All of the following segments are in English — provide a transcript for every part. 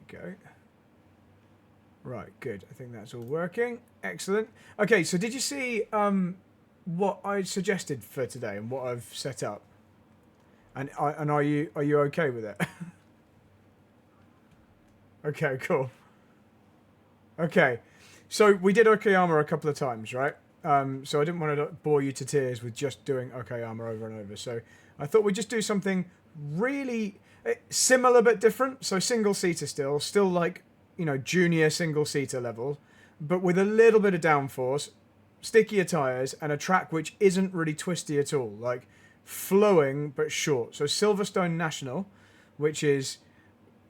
go. Right, good. I think that's all working. Excellent. Okay, so did you see what I suggested for today and what I've set up? And are you okay with it? Okay, cool. Okay, so we did Okayama a couple of times, right? So I didn't want to bore you to tears with just doing Okayama over and over. So I thought we'd just do something really similar but different. So single-seater still like, you know, junior single-seater level, but with a little bit of downforce, stickier tyres, and a track which isn't really twisty at all. Like, flowing but short. So Silverstone National, which is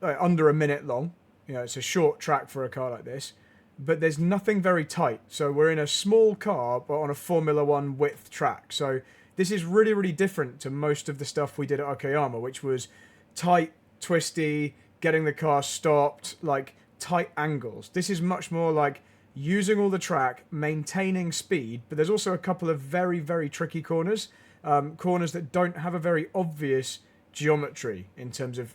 under a minute long. You know, it's a short track for a car like this, but there's nothing very tight. So we're in a small car, but on a Formula One width track. So this is really, really different to most of the stuff we did at Okayama, which was tight, twisty, getting the car stopped, like tight angles. This is much more like using all the track, maintaining speed, but there's also a couple of very, very tricky corners. Corners that don't have a very obvious geometry in terms of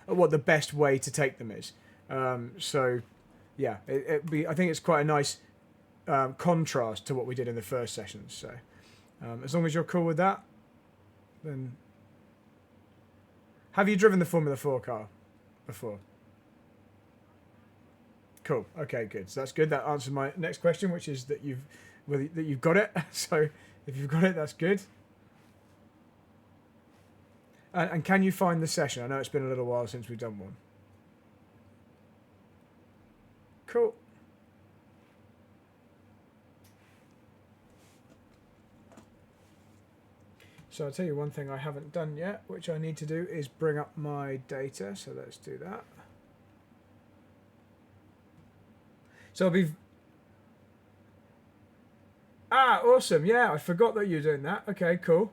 what the best way to take them is. So, yeah, I think it's quite a nice contrast to what we did in the first sessions. So, as long as you're cool with that, then have you driven the Formula 4 car before? Cool. Okay, good. So that's good. That answers my next question, which is that you've got it. So if you've got it, that's good. And can you find the session? I know it's been a little while since we've done one. Cool. So I'll tell you one thing I haven't done yet, which I need to do is bring up my data. So let's do that. So I'll be... awesome. Yeah, I forgot that you're doing that. Okay, cool.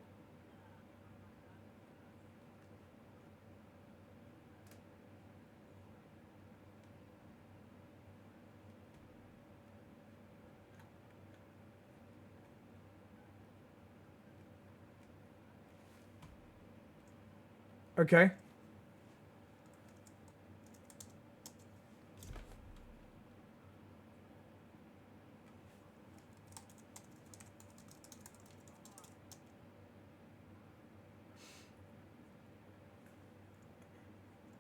Okay.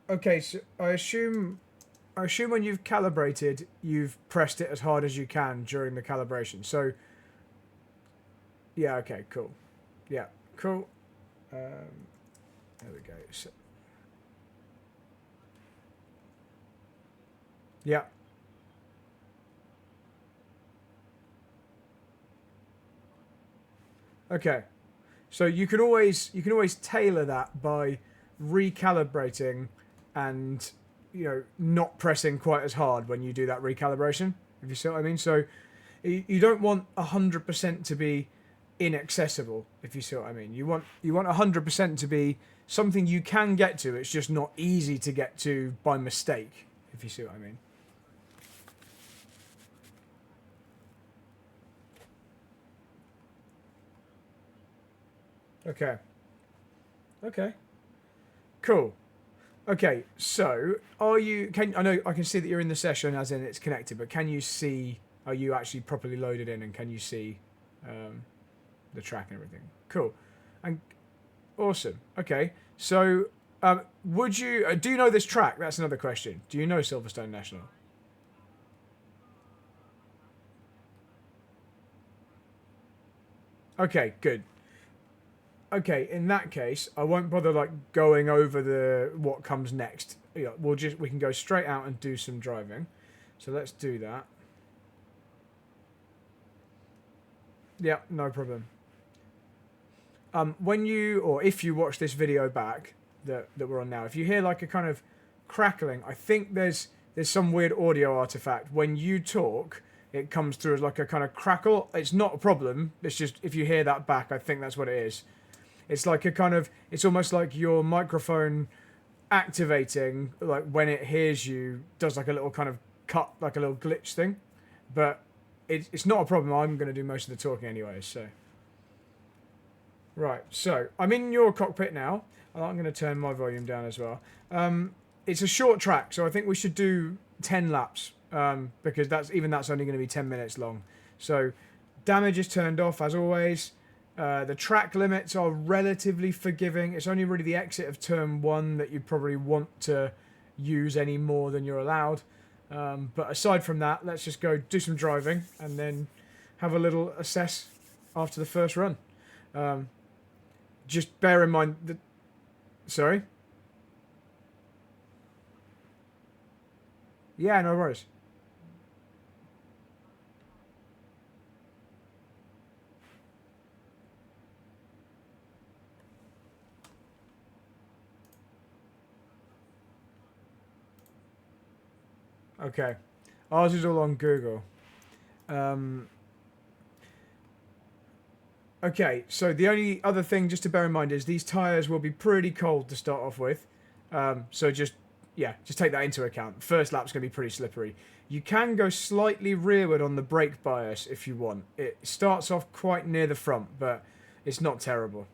Okay, so I assume when you've calibrated, you've pressed it as hard as you can during the calibration. So, yeah, okay, cool. Yeah, cool. There we go. So, yeah. Okay. So you can always tailor that by recalibrating and, you know, not pressing quite as hard when you do that recalibration, if you see what I mean. So you don't want 100% to be inaccessible, if you see what I mean. You want 100% to be something you can get to. It's just not easy to get to by mistake, if you see what I mean. Okay. Okay. Cool. Okay, so I know I can see that you're in the session as in it's connected, but can you see, are you actually properly loaded in and can you see the track and everything? Cool. And awesome. Okay, so do you know this track? That's another question. Do you know Silverstone National? Okay, good. Okay, in that case, I won't bother like going over what comes next. Yeah, we can go straight out and do some driving. So let's do that. Yeah, no problem. If you watch this video back that we're on now, if you hear like a kind of crackling, I think there's some weird audio artifact. When you talk, it comes through as like a kind of crackle. It's not a problem. It's just if you hear that back, I think that's what it is. It's like it's almost like your microphone activating, like when it hears you, does like a little kind of cut, like a little glitch thing. But it's not a problem. I'm going to do most of the talking anyway, so. Right, so I'm in your cockpit now. I'm going to turn my volume down as well. it's a short track, so I think we should do 10 laps because that's only going to be 10 minutes long. So damage is turned off as always. The track limits are relatively forgiving. It's only really the exit of turn 1 that you probably want to use any more than you're allowed. But aside from that, let's just go do some driving and then have a little assess after the first run. Just bear in mind that... Sorry? Yeah, no worries. Okay. Ours is all on Google. Okay, so the only other thing just to bear in mind is these tyres will be pretty cold to start off with. So just take that into account. First lap's going to be pretty slippery. You can go slightly rearward on the brake bias if you want. It starts off quite near the front, but it's not terrible.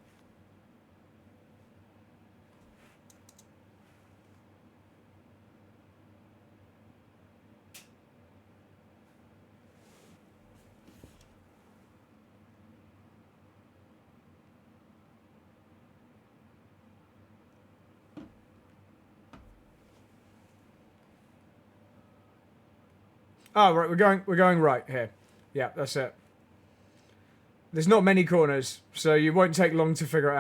Oh, right, we're going right here. Yeah, that's it. There's not many corners, so you won't take long to figure it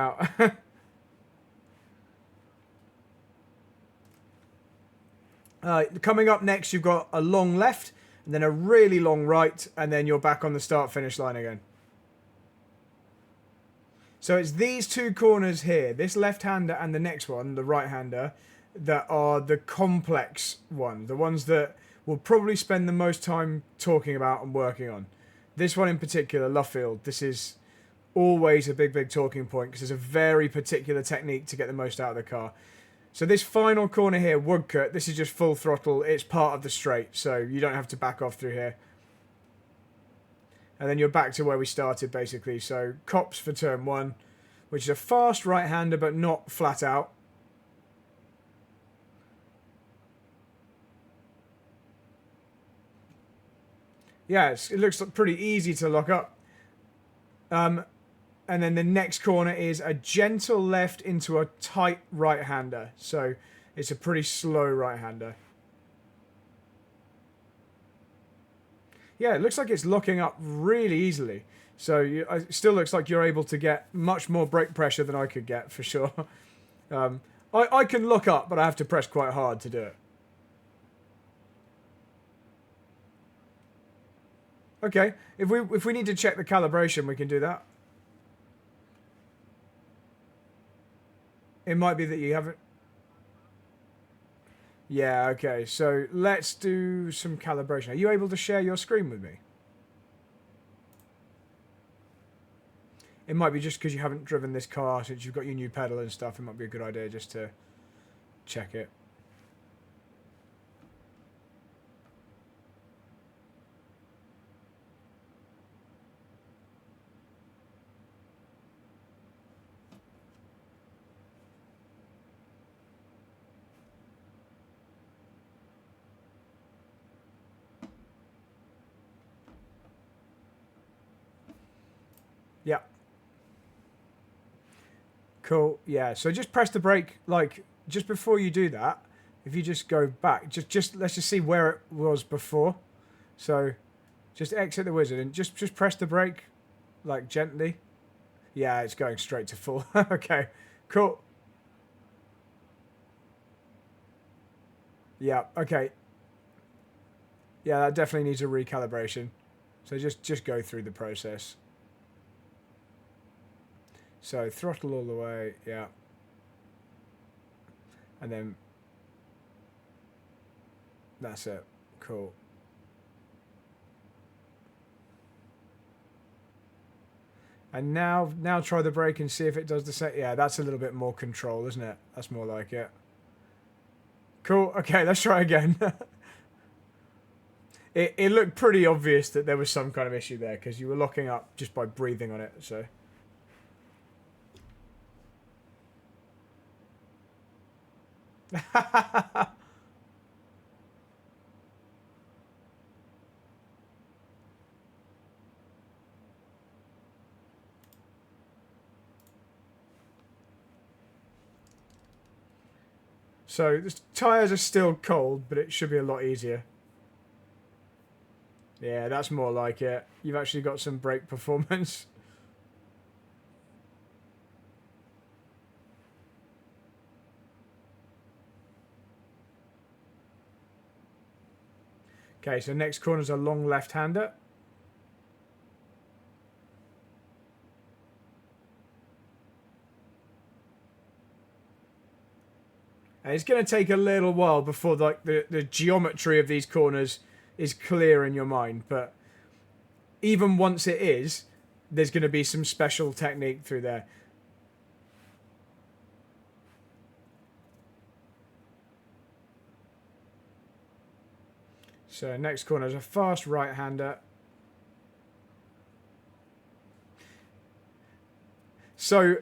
out. Coming up next, you've got a long left, and then a really long right, and then you're back on the start-finish line again. So it's these two corners here, this left-hander and the next one, the right-hander, that are the complex ones, the ones that we'll probably spend the most time talking about and working on. This one in particular, Luffield, this is always a big talking point because there's a very particular technique to get the most out of the car. So this final corner here, Woodcut, this is just full throttle. It's part of the straight, so you don't have to back off through here. And then you're back to where we started, basically. So Cops for turn 1, which is a fast right-hander, but not flat out. Yeah, it looks pretty easy to lock up. And then the next corner is a gentle left into a tight right-hander. So it's a pretty slow right-hander. Yeah, it looks like it's locking up really easily. So it still looks like you're able to get much more brake pressure than I could get, for sure. I can lock up, but I have to press quite hard to do it. Okay, if we need to check the calibration, we can do that. It might be that you haven't... Yeah, okay, so let's do some calibration. Are you able to share your screen with me? It might be just because you haven't driven this car since you've got your new pedal and stuff. It might be a good idea just to check it. Yeah. Cool. Yeah. So just press the brake, like just before you do that. If you just go back, just let's just see where it was before. So just exit the wizard and just press the brake, like gently. Yeah, it's going straight to full. Okay. Cool. Yeah. Okay. Yeah, that definitely needs a recalibration. So just go through the process. So throttle all the way, yeah. And then that's it. Cool. And now try the brake and see if it does the same. Yeah, that's a little bit more control, isn't it? That's more like it. Cool. Okay, let's try again. It looked pretty obvious that there was some kind of issue there because you were locking up just by breathing on it, so... So the tyres are still cold, but it should be a lot easier. Yeah, that's more like it. You've actually got some brake performance. Okay, so next corner's a long left-hander. And it's going to take a little while before like the geometry of these corners is clear in your mind. But even once it is, there's going to be some special technique through there. So next corner is a fast right-hander. So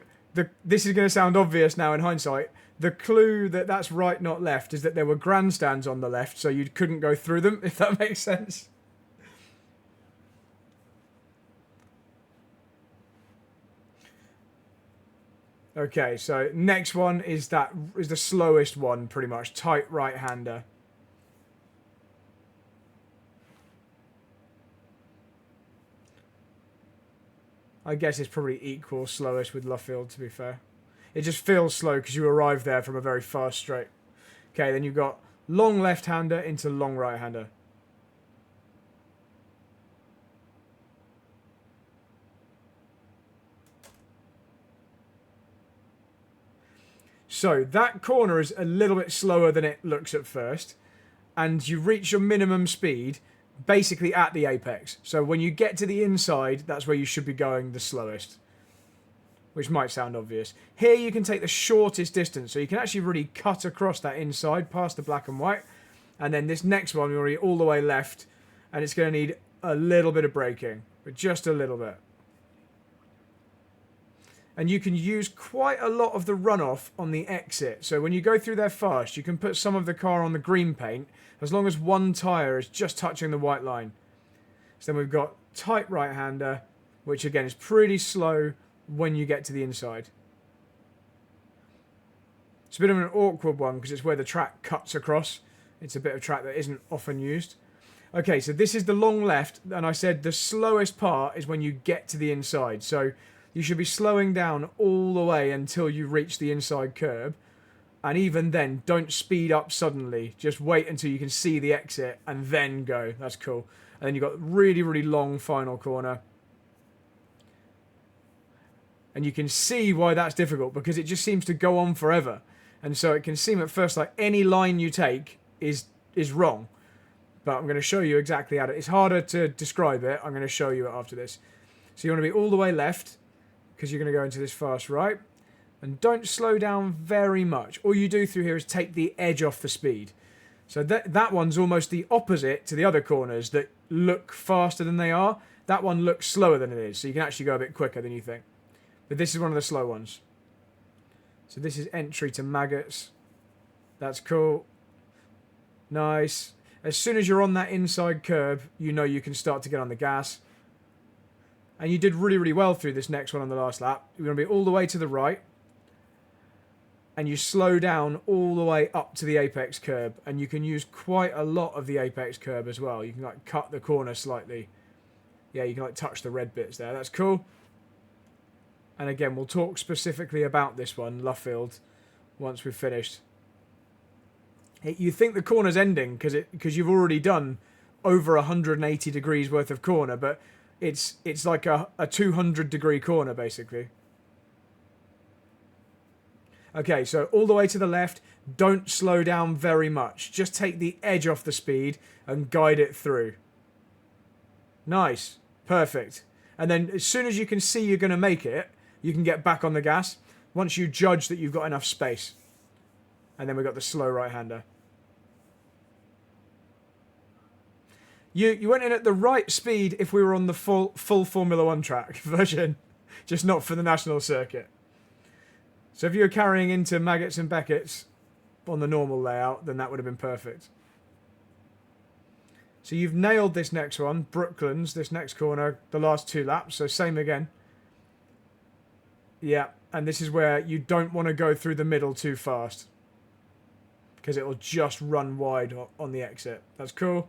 this is going to sound obvious now in hindsight. The clue that that's right, not left, is that there were grandstands on the left, so you couldn't go through them, if that makes sense. Okay, so next one is the slowest one, pretty much. Tight right-hander. I guess it's probably equal slowest with Luffield, to be fair. It just feels slow because you arrive there from a very fast straight. Okay, then you've got long left-hander into long right-hander. So that corner is a little bit slower than it looks at first. And you reach your minimum speed basically at the apex. So when you get to the inside, that's where you should be going the slowest. Which might sound obvious. Here you can take the shortest distance. So you can actually really cut across that inside past the black and white. And then this next one, you're all the way left. And it's going to need a little bit of braking. But just a little bit. And you can use quite a lot of the runoff on the exit. So when you go through there fast, you can put some of the car on the green paint as long as one tyre is just touching the white line. So then we've got tight right-hander, which again is pretty slow when you get to the inside. It's a bit of an awkward one because it's where the track cuts across. It's a bit of track that isn't often used. Okay, so this is the long left, and I said the slowest part is when you get to the inside. So you should be slowing down all the way until you reach the inside curb. And even then, don't speed up suddenly. Just wait until you can see the exit and then go. That's cool. And then you've got really, really long final corner. And you can see why that's difficult because it just seems to go on forever. And so it can seem at first like any line you take is wrong. But I'm going to show you exactly how to... It's harder to describe it. I'm going to show you it after this. So you want to be all the way left because you're going to go into this fast right. And don't slow down very much. All you do through here is take the edge off the speed. So that one's almost the opposite to the other corners that look faster than they are. That one looks slower than it is. So you can actually go a bit quicker than you think. But this is one of the slow ones. So this is entry to Maggots. That's cool. Nice. As soon as you're on that inside curb, you know you can start to get on the gas. And you did really, really well through this next one on the last lap. You're going to be all the way to the right. And you slow down all the way up to the apex curb. And you can use quite a lot of the apex curb as well. You can like cut the corner slightly. Yeah, you can like touch the red bits there. That's cool. And again, we'll talk specifically about this one, Luffield, once we've finished. You think the corner's ending because you've already done over 180 degrees worth of corner, but it's like a 200 degree corner basically. Okay, so all the way to the left, don't slow down very much. Just take the edge off the speed and guide it through. Nice. Perfect. And then as soon as you can see you're going to make it, you can get back on the gas once you judge that you've got enough space. And then we've got the slow right-hander. You went in at the right speed if we were on the full Formula 1 track version, just not for the national circuit. So if you were carrying into Maggots and Beckett's on the normal layout, then that would have been perfect. So you've nailed this next one, Brooklands, this next corner, the last 2 laps, so same again. Yeah, and this is where you don't want to go through the middle too fast. because it'll just run wide on the exit. That's cool.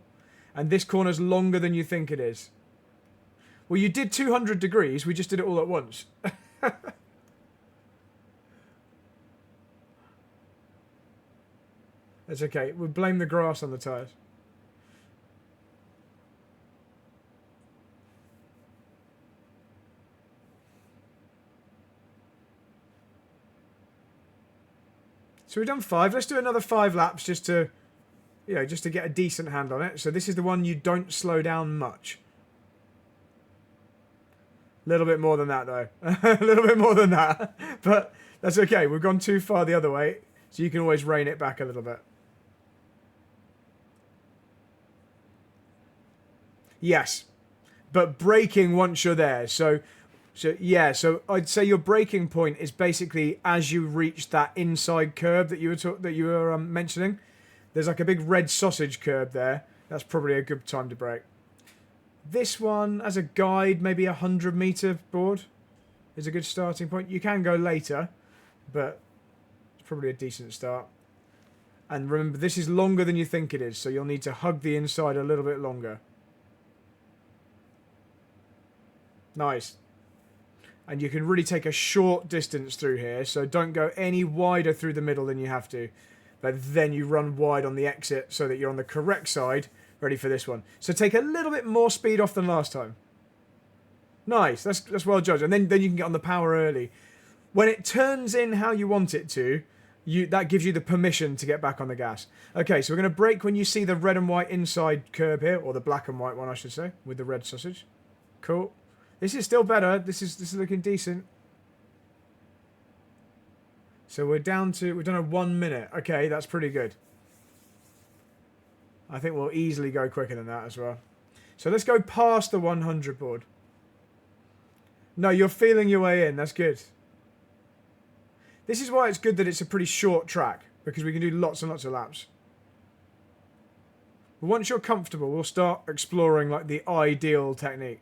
And this corner's longer than you think it is. Well, you did 200 degrees. We just did it all at once. That's okay. We'll blame the grass on the tyres. So we've done 5. Let's do another 5 laps just to, just to get a decent hand on it. So this is the one you don't slow down much. A little bit more than that, though. A little bit more than that. But that's okay. We've gone too far the other way, so you can always rein it back a little bit. Yes. But braking once you're there. So I'd say your braking point is basically as you reach that inside curb that you were mentioning. There's like a big red sausage curb there. That's probably a good time to brake. This one, as a guide, maybe a 100-meter board is a good starting point. You can go later, but it's probably a decent start. And remember, this is longer than you think it is, so you'll need to hug the inside a little bit longer. Nice. And you can really take a short distance through here, so don't go any wider through the middle than you have to. But then you run wide on the exit so that you're on the correct side, ready for this one. So take a little bit more speed off than last time. Nice, that's well judged. And then you can get on the power early. When it turns in how you want it to, that gives you the permission to get back on the gas. Okay, so we're going to brake when you see the red and white inside curb here, or the black and white one, I should say, with the red sausage. Cool. This is still better. This is looking decent. So we've done a 1 minute. Okay, that's pretty good. I think we'll easily go quicker than that as well. So let's go past the 100 board. No, you're feeling your way in. That's good. This is why it's good that it's a pretty short track, because we can do lots and lots of laps. But once you're comfortable, we'll start exploring like the ideal technique.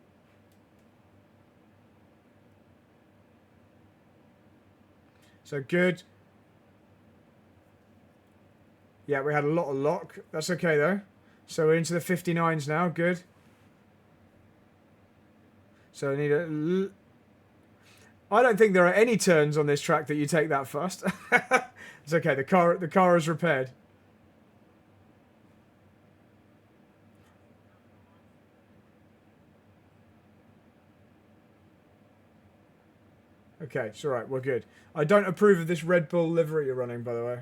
So good. Yeah, we had a lot of lock. That's okay, though. So we're into the 59s now. Good. So I need a... I don't think there are any turns on this track that you take that fast. It's okay. The car is repaired. Okay, it's all right. We're good. I don't approve of this Red Bull livery you're running, by the way.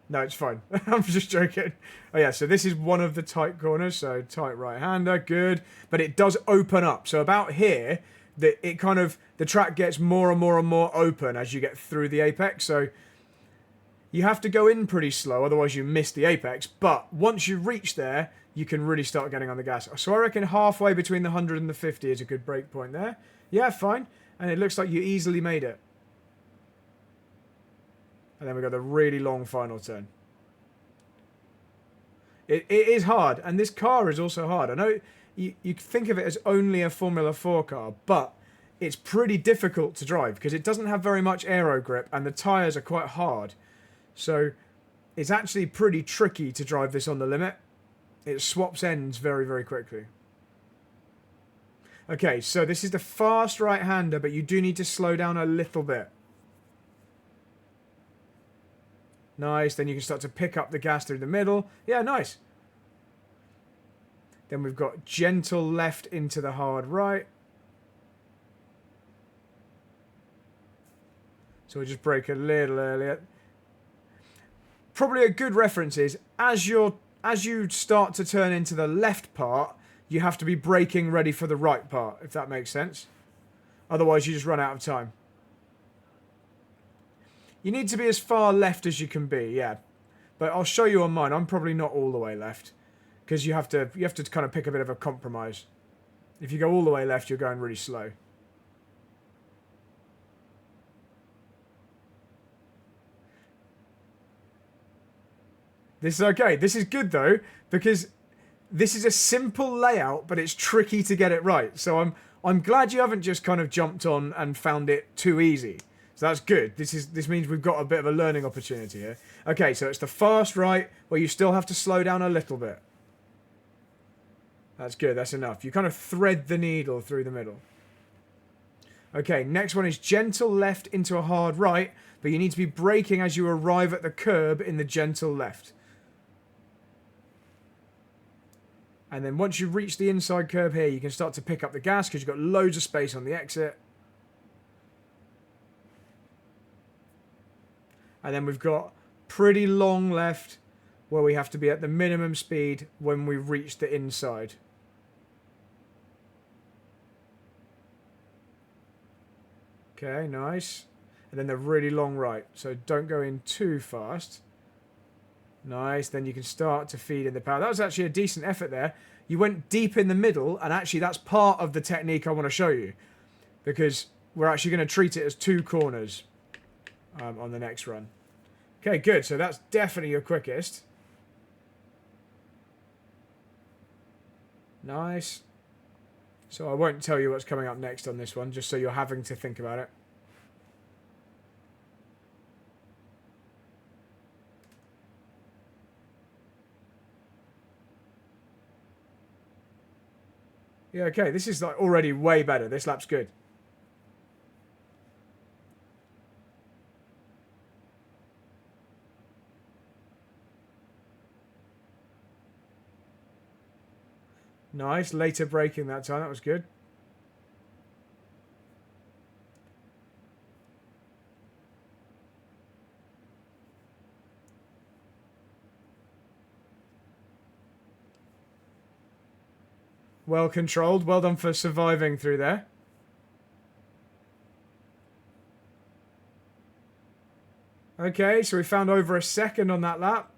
No, it's fine. I'm just joking. Oh yeah, so this is one of the tight corners. So tight right-hander, good. But it does open up. So about here, the track gets more and more and more open as you get through the apex. So you have to go in pretty slow, otherwise you miss the apex. But once you reach there, you can really start getting on the gas. So I reckon halfway between the 100 and the 50 is a good break point there. Yeah, fine. And it looks like you easily made it. And then we got the really long final turn. It is hard, and this car is also hard. I know you think of it as only a Formula 4 car, but it's pretty difficult to drive because it doesn't have very much aero grip, and the tyres are quite hard. So it's actually pretty tricky to drive this on the limit. It swaps ends very, very quickly. Okay, so this is the fast right-hander, but you do need to slow down a little bit. Nice, then you can start to pick up the gas through the middle. Yeah, nice. Then we've got gentle left into the hard right. So we'll just brake a little earlier. Probably a good reference is, as you start to turn into the left part, you have to be braking ready for the right part, if that makes sense. Otherwise, you just run out of time. You need to be as far left as you can be, yeah. But I'll show you on mine. I'm probably not all the way left, because you have to kind of pick a bit of a compromise. If you go all the way left, you're going really slow. This is okay. This is good though, because this is a simple layout, but it's tricky to get it right. So I'm glad you haven't just kind of jumped on and found it too easy. So that's good. This means we've got a bit of a learning opportunity here. Okay, so it's the fast right where you still have to slow down a little bit. That's good. That's enough. You kind of thread the needle through the middle. Okay, next one is gentle left into a hard right, but you need to be braking as you arrive at the curb in the gentle left. And then once you reach the inside curb here, you can start to pick up the gas because you've got loads of space on the exit. And then we've got pretty long left where we have to be at the minimum speed when we reach the inside. Okay, nice. And then the really long right. So don't go in too fast. Nice. Then you can start to feed in the power. That was actually a decent effort there. You went deep in the middle, and actually that's part of the technique I want to show you. Because we're actually going to treat it as 2 corners on the next run. Okay, good. So that's definitely your quickest. Nice. So I won't tell you what's coming up next on this one, just so you're having to think about it. Yeah, okay, this is like already way better. This lap's good. Nice, later braking that time, that was good. Well controlled, well done for surviving through there. Okay, so we found over a second on that lap.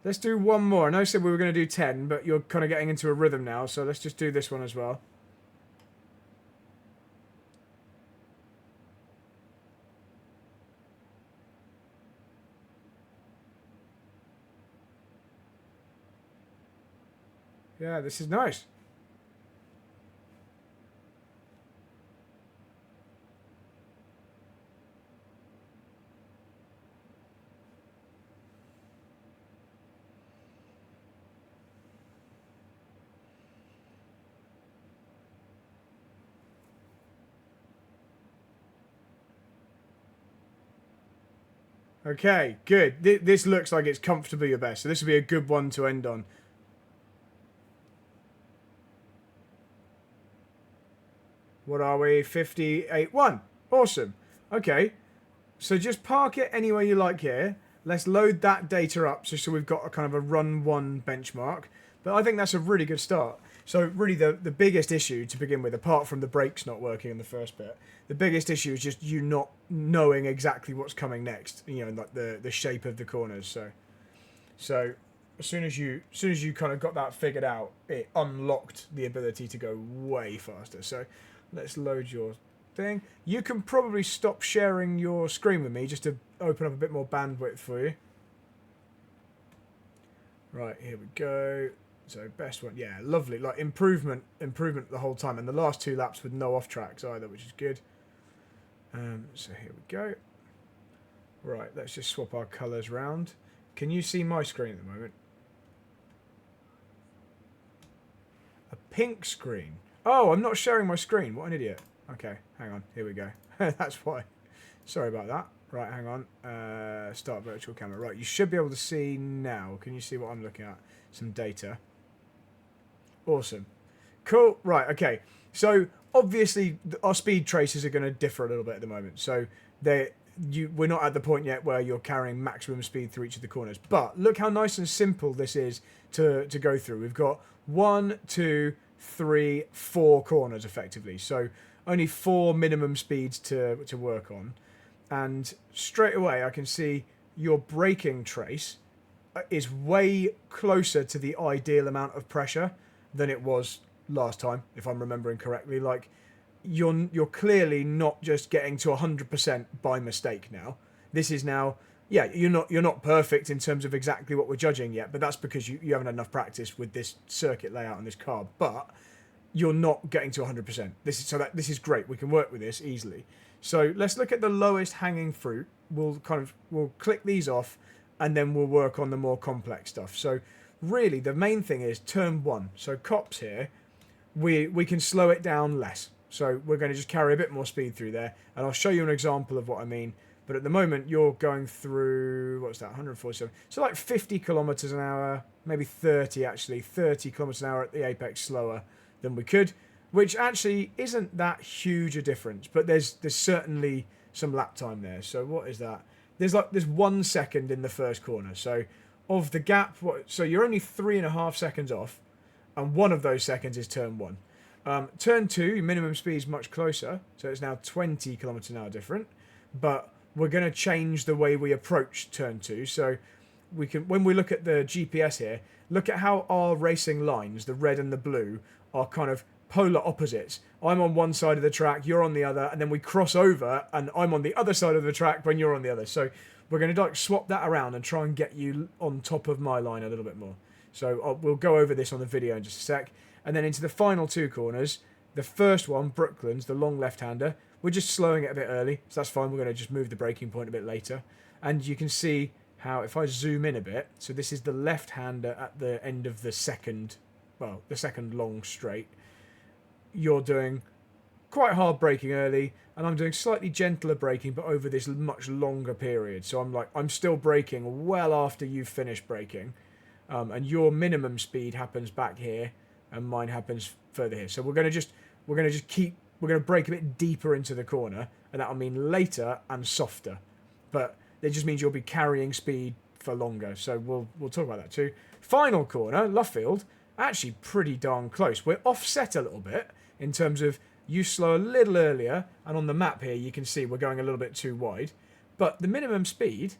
Let's do one more. I know I said we were going to do 10, but you're kind of getting into a rhythm now, so let's just do this one as well. Yeah, this is nice. Okay, good. This looks like it's comfortably your best, so this will be a good one to end on. What are we? 58.1. Awesome. Okay, so just park it anywhere you like here. Let's load that data up just so we've got a kind of a run 1 benchmark. But I think that's a really good start. So really the biggest issue to begin with, apart from the brakes not working in the first bit, the biggest issue is just you not knowing exactly what's coming next, you know, like the shape of the corners. So as soon as you kind of got that figured out, it unlocked the ability to go way faster. So let's load your thing. You can probably stop sharing your screen with me just to open up a bit more bandwidth for you. Right, here we go. So best one, yeah, lovely. Like improvement the whole time. And the last 2 laps with no off tracks either, which is good. So here we go. Right, let's just swap our colours round. Can you see my screen at the moment? A pink screen. Oh, I'm not sharing my screen. What an idiot. Okay, hang on. Here we go. That's why. Sorry about that. Right, hang on. Start virtual camera. Right, you should be able to see now. Can you see what I'm looking at? Some data. Awesome. Cool. Right, okay. So, obviously, our speed traces are going to differ a little bit at the moment. So, we're not at the point yet where you're carrying maximum speed through each of the corners. But look how nice and simple this is to go through. We've got 1, 2, 3, 4 corners, effectively. So, only 4 minimum speeds to work on. And straight away, I can see your braking trace is way closer to the ideal amount of pressure than it was last time, if I'm remembering correctly. Like, you're clearly not just getting to 100% by mistake now. This is now yeah, you're not perfect in terms of exactly what we're judging yet, but that's because you haven't had enough practice with this circuit layout and this car. But you're not getting to 100%. This is great. We can work with this easily. So let's look at the lowest hanging fruit. We'll click these off, and then we'll work on the more complex stuff. So really, the main thing is turn 1. So cops here, we can slow it down less. So we're going to just carry a bit more speed through there, and I'll show you an example of what I mean. But at the moment, you're going through, what's that, 147? So like 50 kilometers an hour, maybe 30 actually, 30 kilometers an hour at the apex slower than we could, which actually isn't that huge a difference, but there's certainly some lap time there. So what is that? There's 1 second in the first corner. So of the gap, so you're only 3.5 seconds off, and one of those seconds is turn 1. Turn 2, your minimum speed is much closer, so it's now 20 kilometers an hour different, but we're going to change the way we approach turn 2. So we can, when we look at the GPS here, look at how our racing lines, the red and the blue, are kind of polar opposites. I'm on one side of the track, you're on the other, and then we cross over, and I'm on the other side of the track when you're on the other. So we're going to like swap that around and try and get you on top of my line a little bit more. So we'll go over this on the video in just a sec. And then into the final 2 corners, the first one, Brooklands, the long left-hander, we're just slowing it a bit early, so that's fine. We're going to just move the braking point a bit later. And you can see how, if I zoom in a bit, so this is the left-hander at the end of the second long straight. You're doing quite hard braking early, and I'm doing slightly gentler braking, but over this much longer period. So I'm still braking well after you've finished braking. And your minimum speed happens back here, and mine happens further here. So we're going to brake a bit deeper into the corner, and that'll mean later and softer. But it just means you'll be carrying speed for longer. So we'll talk about that too. Final corner, Luffield, actually pretty darn close. We're offset a little bit in terms of you slow a little earlier, and on the map here you can see we're going a little bit too wide. But the minimum speed,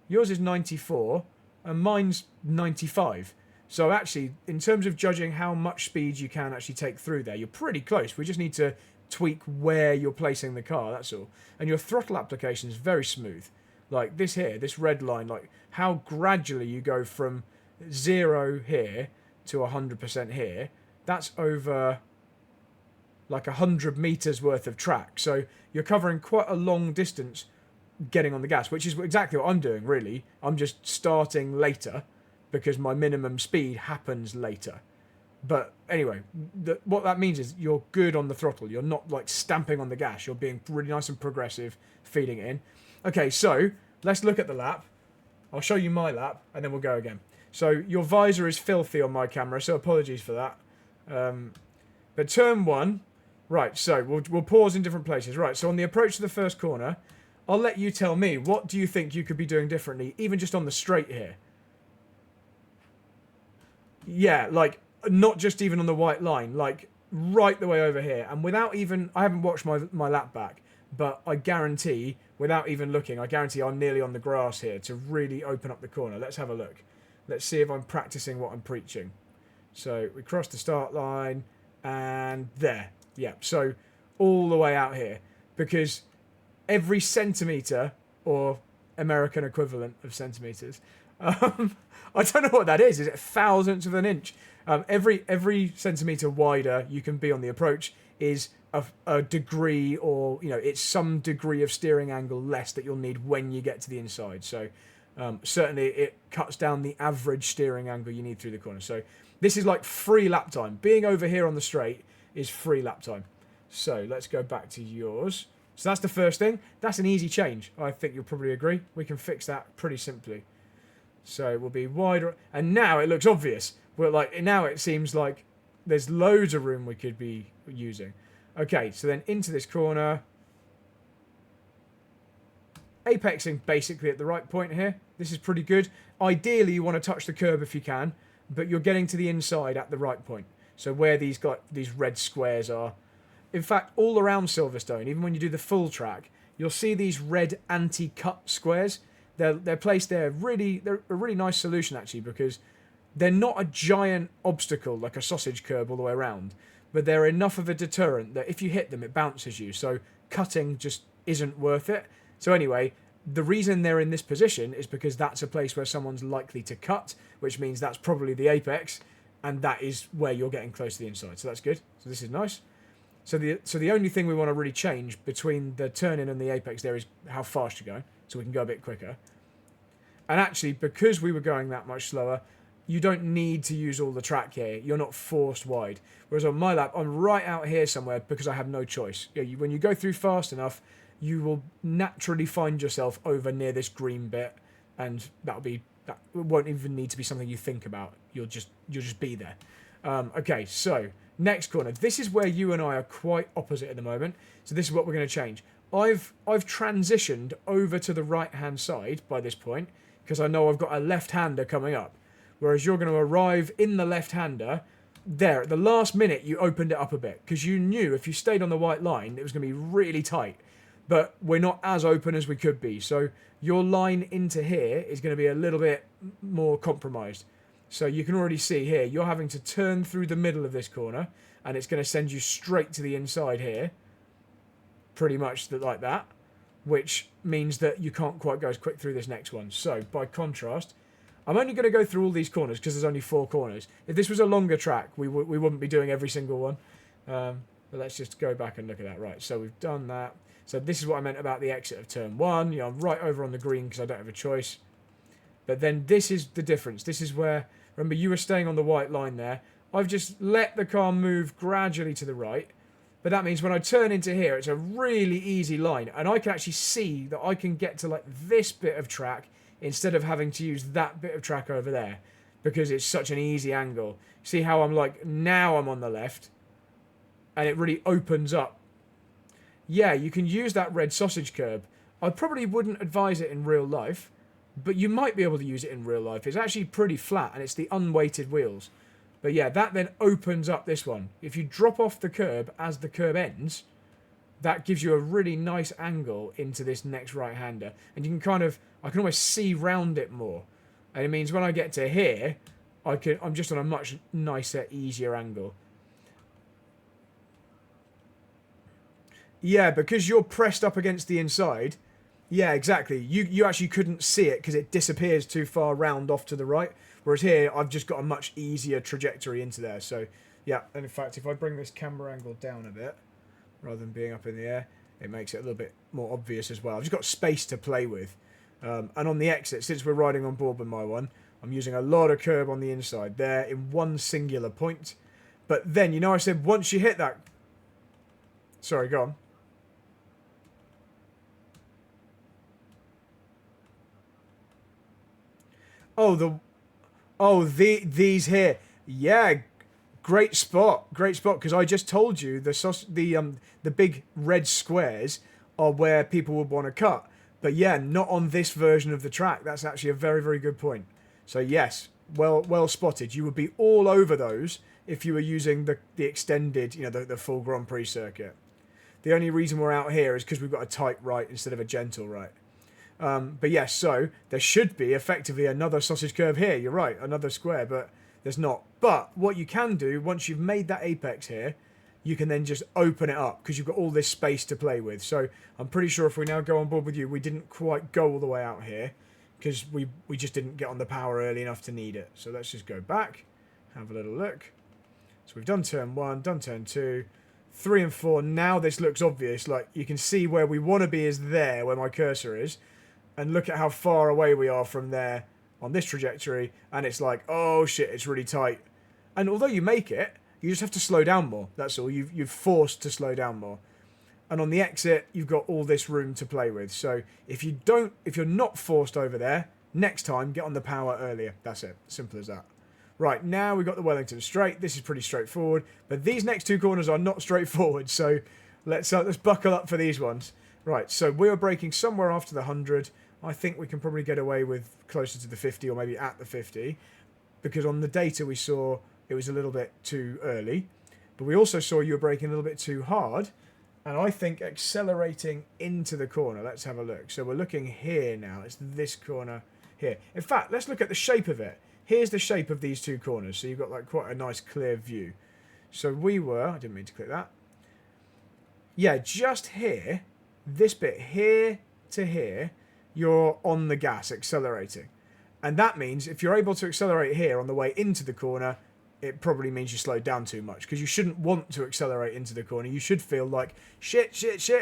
yours is 94, and mine's 95. So actually, in terms of judging how much speed you can actually take through there, you're pretty close. We just need to tweak where you're placing the car, that's all. And your throttle application is very smooth. Like this here, this red line, like how gradually you go from 0 here to 100% here, that's over like 100 meters worth of track. So you're covering quite a long distance getting on the gas, which is exactly what I'm doing, really. I'm just starting later because my minimum speed happens later. But anyway, what that means is you're good on the throttle. You're not like stamping on the gas. You're being really nice and progressive, feeding it in. Okay, so let's look at the lap. I'll show you my lap, and then we'll go again. So your visor is filthy on my camera, so apologies for that. But turn 1, right, so we'll pause in different places. Right, so on the approach to the first corner, I'll let you tell me, what do you think you could be doing differently, even just on the straight here? Yeah, like, not just even on the white line, like, right the way over here. And without even, I haven't watched my lap back, but I guarantee, without even looking, I guarantee I'm nearly on the grass here to really open up the corner. Let's have a look. Let's see if I'm practicing what I'm preaching. So, we cross the start line, and there. Yeah, so, all the way out here. Because every centimetre, or American equivalent of centimetres, I don't know what that is. Is it thousandths of an inch? Every centimetre wider you can be on the approach is a degree, or it's some degree of steering angle less that you'll need when you get to the inside. So certainly it cuts down the average steering angle you need through the corner. So this is like free lap time. Being over here on the straight is free lap time. So let's go back to yours. So that's the first thing. That's an easy change. I think you'll probably agree. We can fix that pretty simply. So we'll be wider, and now it looks obvious. Now it seems like there's loads of room we could be using. Okay, so then into this corner. Apexing basically at the right point here. This is pretty good. Ideally, you want to touch the curb if you can, but you're getting to the inside at the right point. So where these red squares are. In fact, all around Silverstone, even when you do the full track, you'll see these red anti-cut squares. They're placed there. They're a really nice solution, actually, because they're not a giant obstacle like a sausage curb all the way around, but they're enough of a deterrent that if you hit them, it bounces you. So cutting just isn't worth it. So anyway, the reason they're in this position is because that's a place where someone's likely to cut, which means that's probably the apex, and that is where you're getting close to the inside. So that's good. So this is nice. So the only thing we want to really change between the turn-in and the apex there is how fast you're going, so we can go a bit quicker. And actually, because we were going that much slower, you don't need to use all the track here. You're not forced wide. Whereas on my lap, I'm right out here somewhere because I have no choice. When you go through fast enough, you will naturally find yourself over near this green bit, and that won't even need to be something you think about. You'll just be there. Okay, so next corner. This is where you and I are quite opposite at the moment. So this is what we're going to change. I've transitioned over to the right-hand side by this point because I know I've got a left-hander coming up. Whereas you're going to arrive in the left-hander. There, at the last minute, you opened it up a bit because you knew if you stayed on the white line, it was going to be really tight. But we're not as open as we could be. So your line into here is going to be a little bit more compromised. So you can already see here, you're having to turn through the middle of this corner, and it's going to send you straight to the inside here. Pretty much like that, which means that you can't quite go as quick through this next one. So by contrast, I'm only going to go through all these corners because there's only 4 corners. If this was a longer track, we wouldn't be doing every single one. But let's just go back and look at that. Right, so we've done that. So this is what I meant about the exit of turn 1. I'm right over on the green because I don't have a choice. But then this is the difference. This is where, remember, you were staying on the white line there. I've just let the car move gradually to the right. But that means when I turn into here, it's a really easy line. And I can actually see that I can get to like this bit of track instead of having to use that bit of track over there because it's such an easy angle. See how I'm like, now I'm on the left and it really opens up. Yeah, you can use that red sausage curb. I probably wouldn't advise it in real life, but you might be able to use it in real life. It's actually pretty flat and it's the unweighted wheels. But yeah, that then opens up this one. If you drop off the curb as the curb ends, that gives you a really nice angle into this next right-hander. And you can I can almost see round it more. And it means when I get to here, I'm just on a much nicer, easier angle. Yeah, because you're pressed up against the inside. Yeah, exactly. You actually couldn't see it because it disappears too far round off to the right. Whereas here, I've just got a much easier trajectory into there. So, yeah. And in fact, if I bring this camera angle down a bit, rather than being up in the air, it makes it a little bit more obvious as well. I've just got space to play with. And on the exit, since we're riding on board with my one, I'm using a lot of curb on the inside there in one singular point. But then, I said once you hit that... Sorry, go on. These here. Yeah, great spot, because I just told you the big red squares are where people would want to cut. But yeah, not on this version of the track. That's actually a very, very good point. So yes, well spotted. You would be all over those if you were using the extended, the full Grand Prix circuit. The only reason we're out here is because we've got a tight right instead of a gentle right. But yes, so there should be effectively another sausage curve here. You're right, another square, but there's not. But what you can do, once you've made that apex here, you can then just open it up because you've got all this space to play with. So I'm pretty sure if we now go on board with you, we didn't quite go all the way out here because we just didn't get on the power early enough to need it. So let's just go back, have a little look. So we've done turn 1, done turn 2, 3 and 4. Now this looks obvious. Like you can see where we want to be is there, where my cursor is. And look at how far away we are from there on this trajectory. And it's like, oh shit, it's really tight. And although you make it, you just have to slow down more. That's all. You've forced to slow down more. And on the exit, you've got all this room to play with. So if you're not forced over there, next time, get on the power earlier. That's it. Simple as that. Right, now we've got the Wellington straight. This is pretty straightforward. But these next 2 corners are not straightforward. So let's buckle up for these ones. Right, so we are braking somewhere after the 100. I think we can probably get away with closer to the 50 or maybe at the 50. Because on the data we saw it was a little bit too early. But we also saw you were braking a little bit too hard. And I think accelerating into the corner. Let's have a look. So we're looking here now. It's this corner here. In fact, let's look at the shape of it. Here's the shape of these 2 corners. So you've got like quite a nice clear view. So we were... I didn't mean to click that. Yeah, just here. This bit here to here. you're on the gas, accelerating. And that means if you're able to accelerate here on the way into the corner, it probably means you slowed down too much, because you shouldn't want to accelerate into the corner. You should feel like, shit,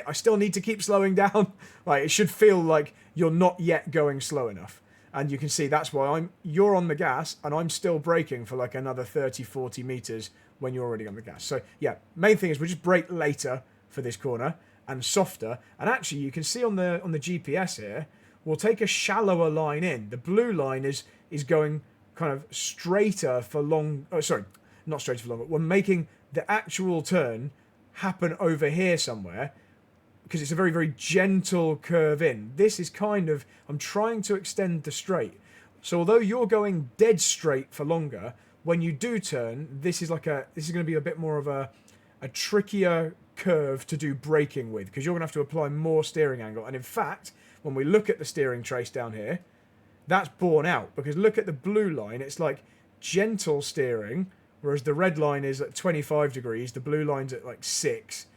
I still need to keep slowing down. Like, it should feel like you're not yet going slow enough. And you can see that's why you're on the gas and I'm still braking for like another 30, 40 meters when you're already on the gas. So yeah, main thing is we'll just brake later for this corner and softer. And actually you can see on the GPS here, we'll take a shallower line in. The blue line is going kind of straighter for long. Oh, sorry, not straighter for long. But we're making the actual turn happen over here somewhere, because it's a very, very gentle curve in. This is kind of, I'm trying to extend the straight. So although you're going dead straight for longer, when you do turn, this is going to be a bit more of a trickier curve to do braking with, because you're going to have to apply more steering angle. And in fact, when we look at the steering trace down here, that's borne out, because look at the blue line. It's like gentle steering, whereas the red line is at 25 degrees. The blue line's at like 6.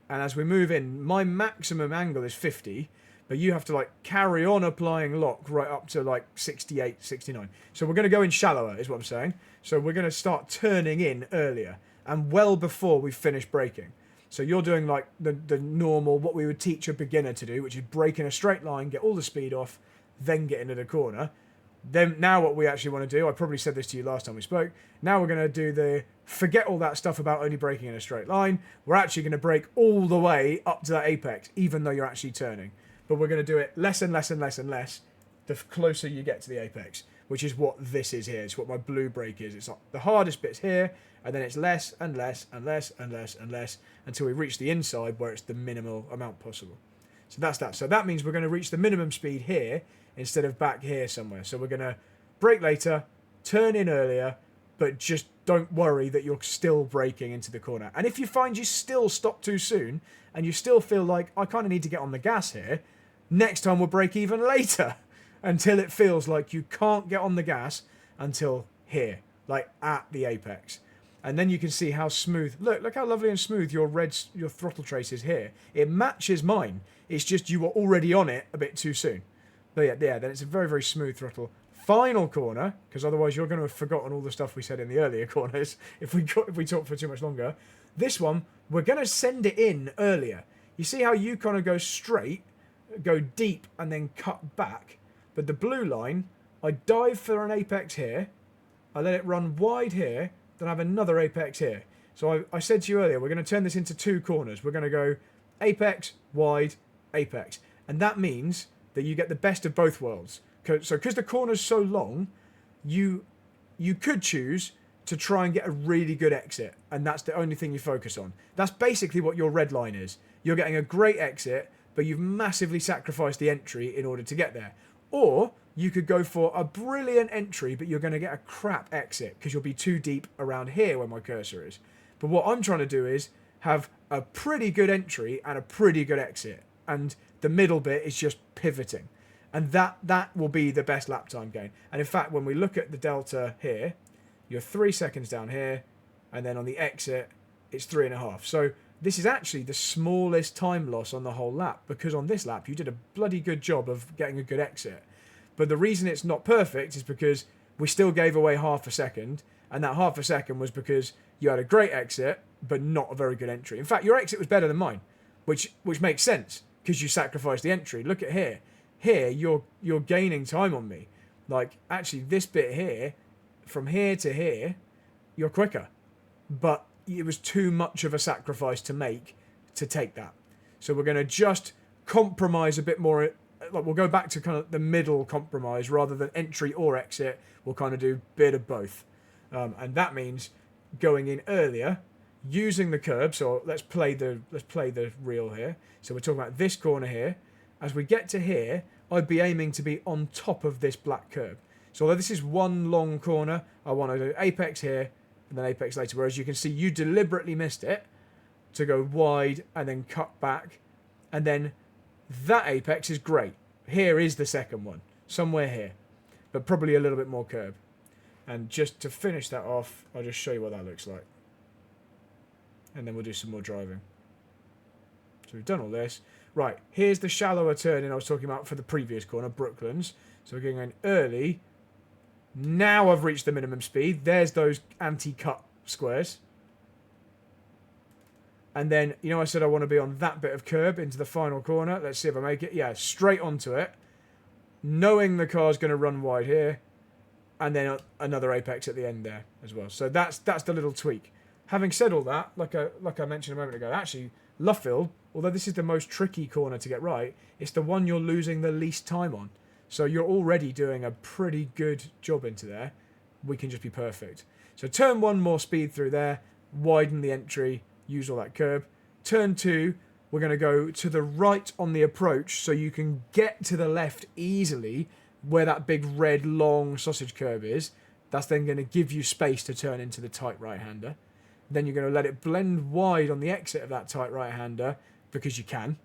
And as we move in, my maximum angle is 50, but you have to like carry on applying lock right up to like 68, 69. So we're going to go in shallower, is what I'm saying. So we're going to start turning in earlier and well before we finish braking. So you're doing like the normal, what we would teach a beginner to do, which is brake in a straight line, get all the speed off, then get into the corner. Then now what we actually want to do, I probably said this to you last time we spoke, now we're going to do forget all that stuff about only braking in a straight line. We're actually going to brake all the way up to that apex, even though you're actually turning. But we're going to do it less and less and less and less the closer you get to the apex, which is what this is here. It's what my blue brake is. It's like the hardest bit's here, and then it's less and less and less and less and less until we reach the inside where it's the minimal amount possible. So that's that. So that means we're going to reach the minimum speed here instead of back here somewhere. So we're going to brake later, turn in earlier, but just don't worry that you're still braking into the corner. And if you find you still stop too soon and you still feel like, I kind of need to get on the gas here, next time we'll brake even later until it feels like you can't get on the gas until here, like at the apex. And then you can see how smooth, look how lovely and smooth your throttle trace is here. It matches mine. It's just you were already on it a bit too soon. But yeah, then it's a very, very smooth throttle. Final corner, because otherwise you're going to have forgotten all the stuff we said in the earlier corners if we talk for too much longer. This one, we're going to send it in earlier. You see how you kind of go straight, go deep, and then cut back. But the blue line, I dive for an apex here, I let it run wide here, then I have another apex here. So I said to you earlier, we're going to turn this into 2 corners. We're going to go apex, wide, apex. And that means that you get the best of both worlds. So because the corner's so long, you could choose to try and get a really good exit, and that's the only thing you focus on. That's basically what your red line is. You're getting a great exit, but you've massively sacrificed the entry in order to get there. Or you could go for a brilliant entry, but you're going to get a crap exit because you'll be too deep around here where my cursor is. But what I'm trying to do is have a pretty good entry and a pretty good exit, and the middle bit is just pivoting. And that will be the best lap time gain. And in fact, when we look at the delta here, you're 3 seconds down here, and then on the exit, it's 3.5. So this is actually the smallest time loss on the whole lap, because on this lap, you did a bloody good job of getting a good exit. But the reason it's not perfect is because we still gave away half a second, and that half a second was because you had a great exit, but not a very good entry. In fact, your exit was better than mine, which makes sense, because you sacrificed the entry. Look at here. Here, you're gaining time on me. Like, actually, this bit here, from here to here, you're quicker. But it was too much of a sacrifice to make to take that. So we're going to just compromise a bit more. Like, we'll go back to kind of the middle compromise rather than entry or exit. We'll kind of do a bit of both. And that means going in earlier, using the curb. So let's play the reel here. So we're talking about this corner here. As we get to here, I'd be aiming to be on top of this black curb. So although this is one long corner, I want to do apex here and then apex later. Whereas you can see you deliberately missed it to go wide and then cut back. And then that apex is great. Here is the second one, somewhere here, but probably a little bit more curb. And just to finish that off, I'll just show you what that looks like. And then we'll do some more driving. So we've done all this. Right, here's the shallower turning I was talking about for the previous corner, Brooklands. So we're going in early. Now I've reached the minimum speed. There's those anti-cut squares. And then, you know, I said I want to be on that bit of curb into the final corner. Let's see if I make it. Yeah, straight onto it. Knowing the car's going to run wide here. And then another apex at the end there as well. So that's the little tweak. Having said all that, like I mentioned a moment ago, actually, Luffield, although this is the most tricky corner to get right, it's the one you're losing the least time on. So you're already doing a pretty good job into there. We can just be perfect. So turn 1, more speed through there. Widen the entry. Use all that curb. Turn 2, we're going to go to the right on the approach so you can get to the left easily where that big red long sausage curb is. That's then going to give you space to turn into the tight right-hander. Then you're going to let it blend wide on the exit of that tight right-hander because you can.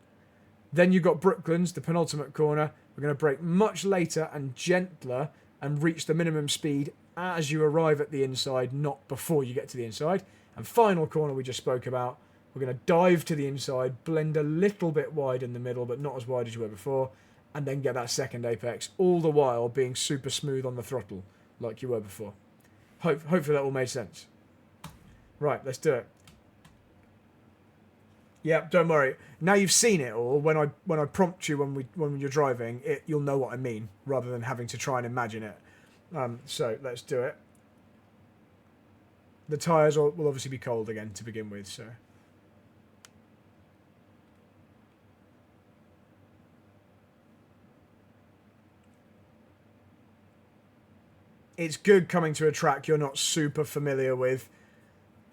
Then you've got Brooklands, the penultimate corner. We're going to brake much later and gentler and reach the minimum speed as you arrive at the inside, not before you get to the inside. And final corner we just spoke about, we're going to dive to the inside, blend a little bit wide in the middle, but not as wide as you were before, and then get that second apex, all the while being super smooth on the throttle, like you were before. Hopefully that all made sense. Right, let's do it. Yeah, don't worry. Now you've seen it all. When I prompt you when you're driving, you'll know what I mean, rather than having to try and imagine it. So let's do it. The tyres will obviously be cold again to begin with, so. It's good coming to a track you're not super familiar with,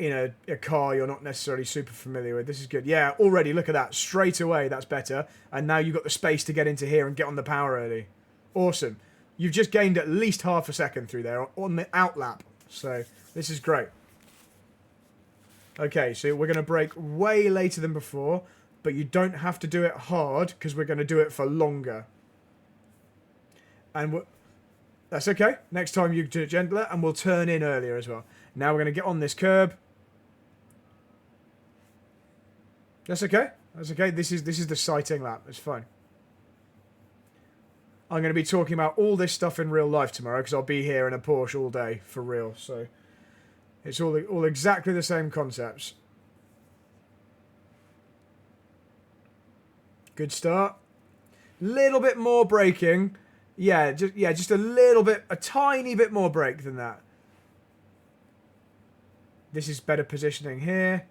in a car you're not necessarily super familiar with. This is good. Yeah, already, look at that. Straight away, that's better. And now you've got the space to get into here and get on the power early. Awesome. You've just gained at least half a second through there on the outlap. So this is great. Okay, so we're going to brake way later than before, but you don't have to do it hard because we're going to do it for longer. And that's okay. Next time you do it gentler, and we'll turn in earlier as well. Now we're going to get on this curb. That's okay. That's okay. This is the sighting lap. It's fine. I'm going to be talking about all this stuff in real life tomorrow because I'll be here in a Porsche all day for real. So it's all exactly the same concepts. Good start. Little bit more braking. Yeah, just a little bit, a tiny bit more brake than that. This is better positioning here.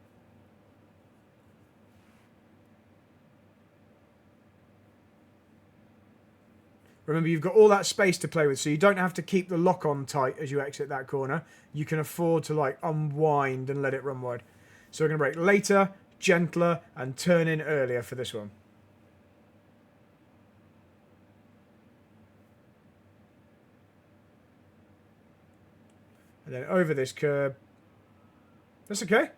Remember, you've got all that space to play with, so you don't have to keep the lock-on tight as you exit that corner. You can afford to, like, unwind and let it run wide. So we're going to brake later, gentler, and turn in earlier for this one. And then over this curb. That's okay.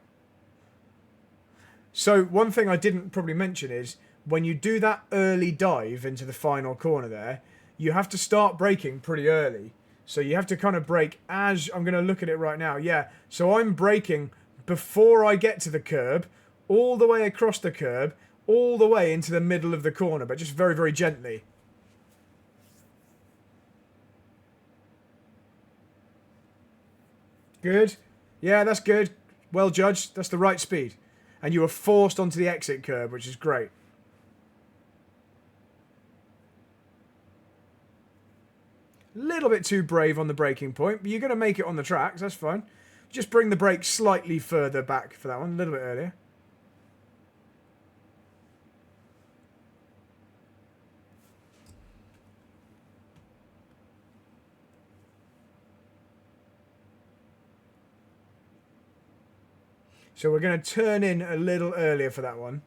So one thing I didn't probably mention is when you do that early dive into the final corner there, you have to start braking pretty early. So you have to kind of brake as... I'm going to look at it right now. Yeah, so I'm braking before I get to the curb, all the way across the curb, all the way into the middle of the corner, but just very, very gently. Good. Yeah, that's good. Well judged. That's the right speed. And you were forced onto the exit curb, which is great. Little bit too brave on the braking point, but you're going to make it on the tracks. That's fine. Just bring the brake slightly further back for that one, a little bit earlier. So we're going to turn in a little earlier for that one.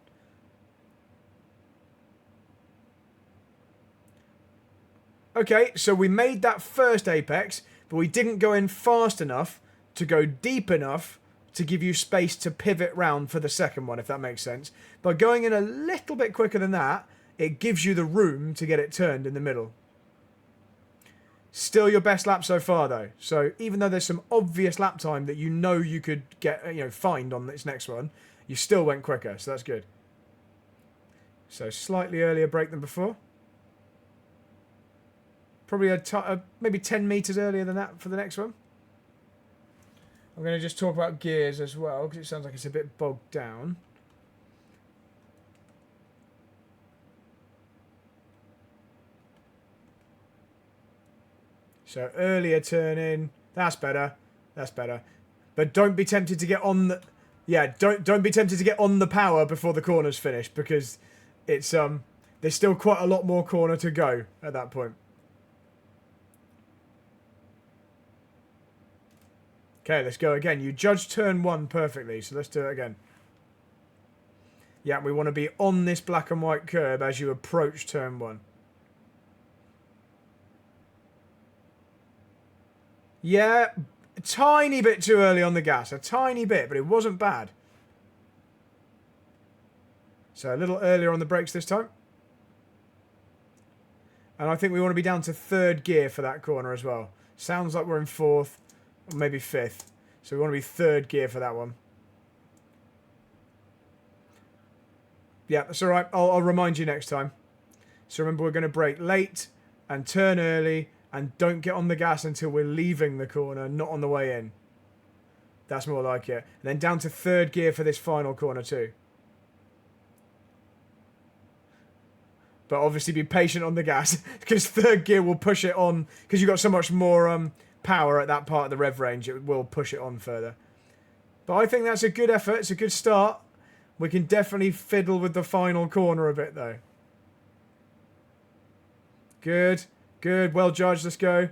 Okay, so we made that first apex, but we didn't go in fast enough to go deep enough to give you space to pivot round for the second one, if that makes sense. By going in a little bit quicker than that, it gives you the room to get it turned in the middle. Still your best lap so far, though. So even though there's some obvious lap time that you know you could get, find on this next one, you still went quicker, so that's good. So slightly earlier brake than before. Probably maybe 10 meters earlier than that for the next one. I'm going to just talk about gears as well, because it sounds like it's a bit bogged down. So earlier turn in. That's better. That's better. But don't be tempted to get on the... Yeah, don't be tempted to get on the power before the corner's finished, because it's there's still quite a lot more corner to go at that point. Okay, let's go again. You judged turn 1 perfectly, so let's do it again. Yeah, we want to be on this black and white curb as you approach turn 1. Yeah, a tiny bit too early on the gas. A tiny bit, but it wasn't bad. So a little earlier on the brakes this time. And I think we want to be down to 3rd gear for that corner as well. Sounds like we're in 4th, or maybe 5th. So we want to be 3rd gear for that one. Yeah, that's all right. I'll remind you next time. So remember, we're going to brake late and turn early and don't get on the gas until we're leaving the corner, not on the way in. That's more like it. And then down to 3rd gear for this final corner too. But obviously be patient on the gas, because 3rd gear will push it on, because you've got so much more power at that part of the rev range, it will push it on further. But I think that's a good effort. It's a good start. We can definitely fiddle with the final corner a bit though. Good. Good. Well judged. Let's go.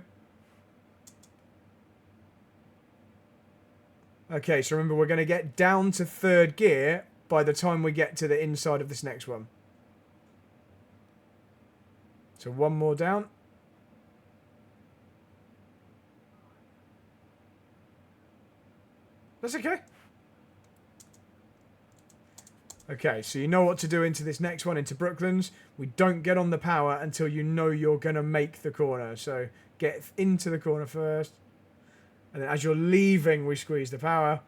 Okay, so remember, we're going to get down to 3rd gear by the time we get to the inside of this next one. So one more down. That's okay. Okay, so you know what to do into this next one, into Brooklands. We don't get on the power until you know you're going to make the corner. So get into the corner first. And then as you're leaving, we squeeze the power.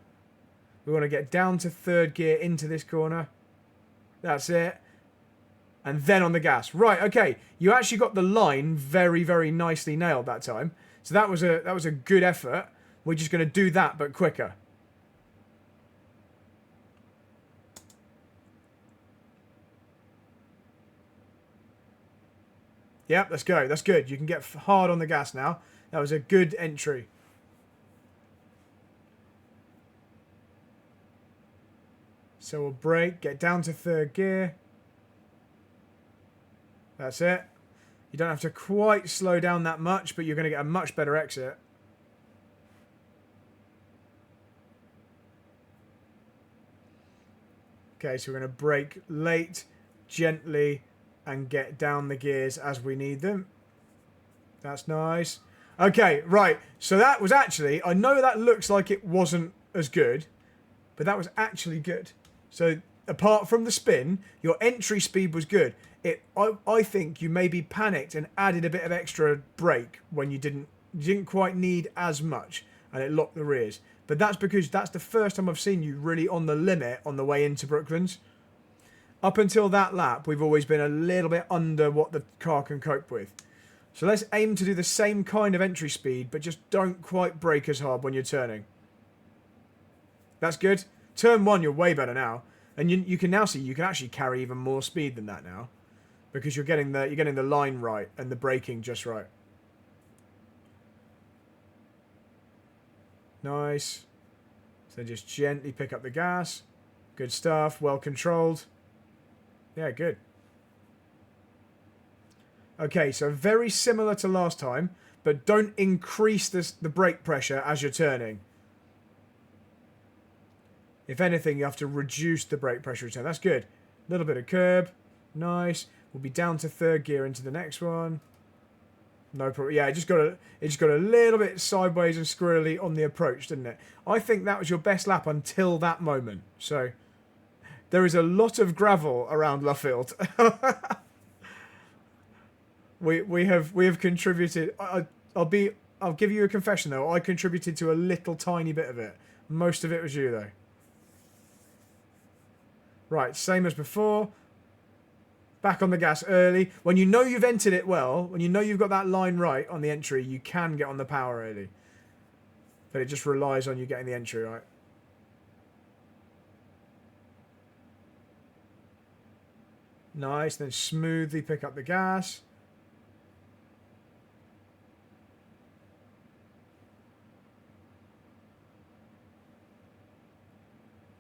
We want to get down to 3rd gear into this corner. That's it. And then on the gas. Right, okay. You actually got the line very, very nicely nailed that time. So that was a good effort. We're just going to do that, but quicker. Yep, let's go. That's good. You can get hard on the gas now. That was a good entry. So we'll brake, get down to 3rd gear. That's it. You don't have to quite slow down that much, but you're going to get a much better exit. Okay, so we're going to brake late, gently, and get down the gears as we need them. That's nice. Okay, right. So that was actually, I know that looks like it wasn't as good, but that was actually good. So apart from the spin, your entry speed was good. I think you maybe panicked and added a bit of extra brake when you didn't quite need as much, and it locked the rears. But that's because that's the first time I've seen you really on the limit on the way into Brooklands. Up until that lap, we've always been a little bit under what the car can cope with. So let's aim to do the same kind of entry speed, but just don't quite brake as hard when you're turning. That's good. Turn 1, you're way better now. And you can now see you can actually carry even more speed than that now. Because you're getting the line right and the braking just right. Nice. So just gently pick up the gas. Good stuff. Well controlled. Yeah, good. Okay, so very similar to last time, but don't increase the brake pressure as you're turning. If anything, you have to reduce the brake pressure return. That's good. A little bit of curb. Nice. We'll be down to 3rd gear into the next one. No problem. Yeah, it just got a little bit sideways and squirrely on the approach, didn't it? I think that was your best lap until that moment. So there is a lot of gravel around Luffield. we have contributed. I'll give you a confession though. I contributed to a little tiny bit of it. Most of it was you though. Right, same as before. Back on the gas early. When you know you've entered it well, when you know you've got that line right on the entry, you can get on the power early. But it just relies on you getting the entry right. Nice. Then smoothly pick up the gas.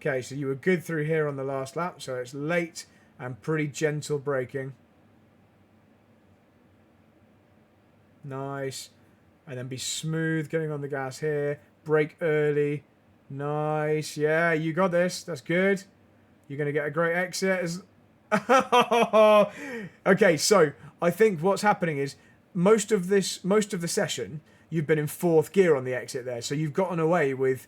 Okay, so you were good through here on the last lap, so it's late and pretty gentle braking. Nice. And then be smooth getting on the gas here. Brake early. Nice. Yeah, you got this. That's good. You're going to get a great exit. Okay, so I think what's happening is most of the session, you've been in fourth gear on the exit there. So you've gotten away with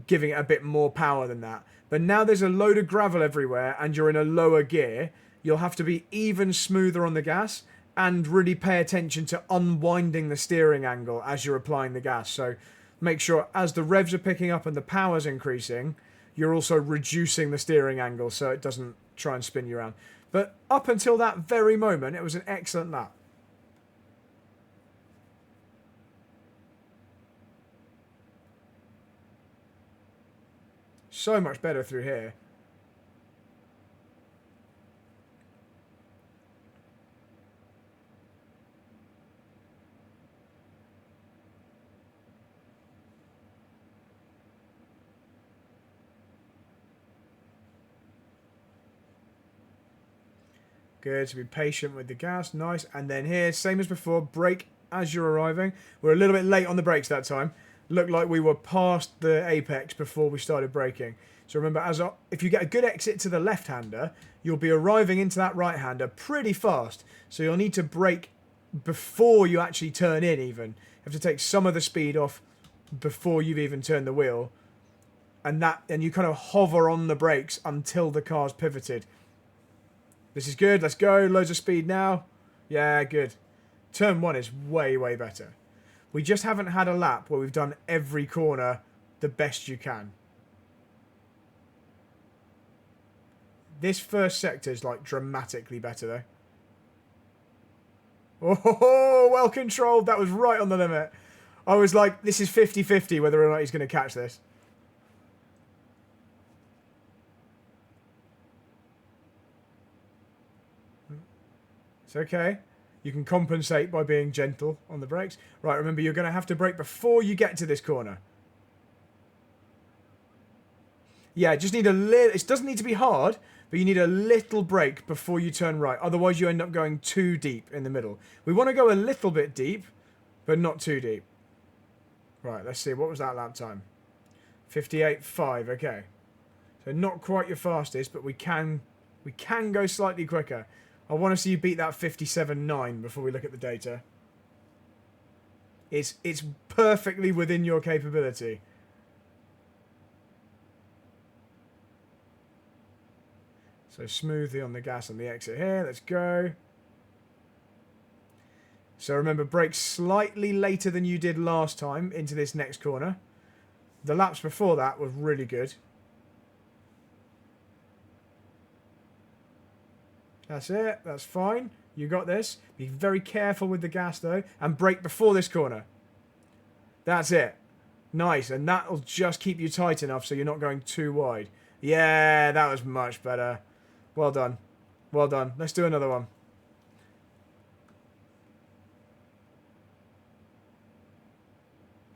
giving it a bit more power than that. But now there's a load of gravel everywhere and you're in a lower gear. You'll have to be even smoother on the gas and really pay attention to unwinding the steering angle as you're applying the gas. So make sure as the revs are picking up and the power's increasing, you're also reducing the steering angle so it doesn't try and spin you around. But up until that very moment, it was an excellent lap. So much better through here. Good, so be patient with the gas, nice. And then here, same as before, brake as you're arriving. We're a little bit late on the brakes that time. Looked like we were past the apex before we started braking. So remember, if you get a good exit to the left-hander, you'll be arriving into that right-hander pretty fast. So you'll need to brake before you actually turn in even. You have to take some of the speed off before you've even turned the wheel. And you kind of hover on the brakes until the car's pivoted. This is good. Let's go. Loads of speed now. Yeah, good. Turn 1 is way, way better. We just haven't had a lap where we've done every corner the best you can. This first sector is like dramatically better though. Oh, well controlled. That was right on the limit. I was like, this is 50-50 whether or not he's going to catch this. It's okay. You can compensate by being gentle on the brakes. Right, remember, you're going to have to brake before you get to this corner. Yeah, just need a little... It doesn't need to be hard, but you need a little brake before you turn right. Otherwise, you end up going too deep in the middle. We want to go a little bit deep, but not too deep. Right, let's see. What was that lap time? 58.5, okay. So not quite your fastest, but we can go slightly quicker. I want to see you beat that 57.9 before we look at the data. It's perfectly within your capability. So smoothly on the gas on the exit here. Let's go. So remember, brake slightly later than you did last time into this next corner. The laps before that were really good. That's it. That's fine. You got this. Be very careful with the gas, though. And brake before this corner. That's it. Nice. And that'll just keep you tight enough so you're not going too wide. Yeah, that was much better. Well done. Well done. Let's do another one.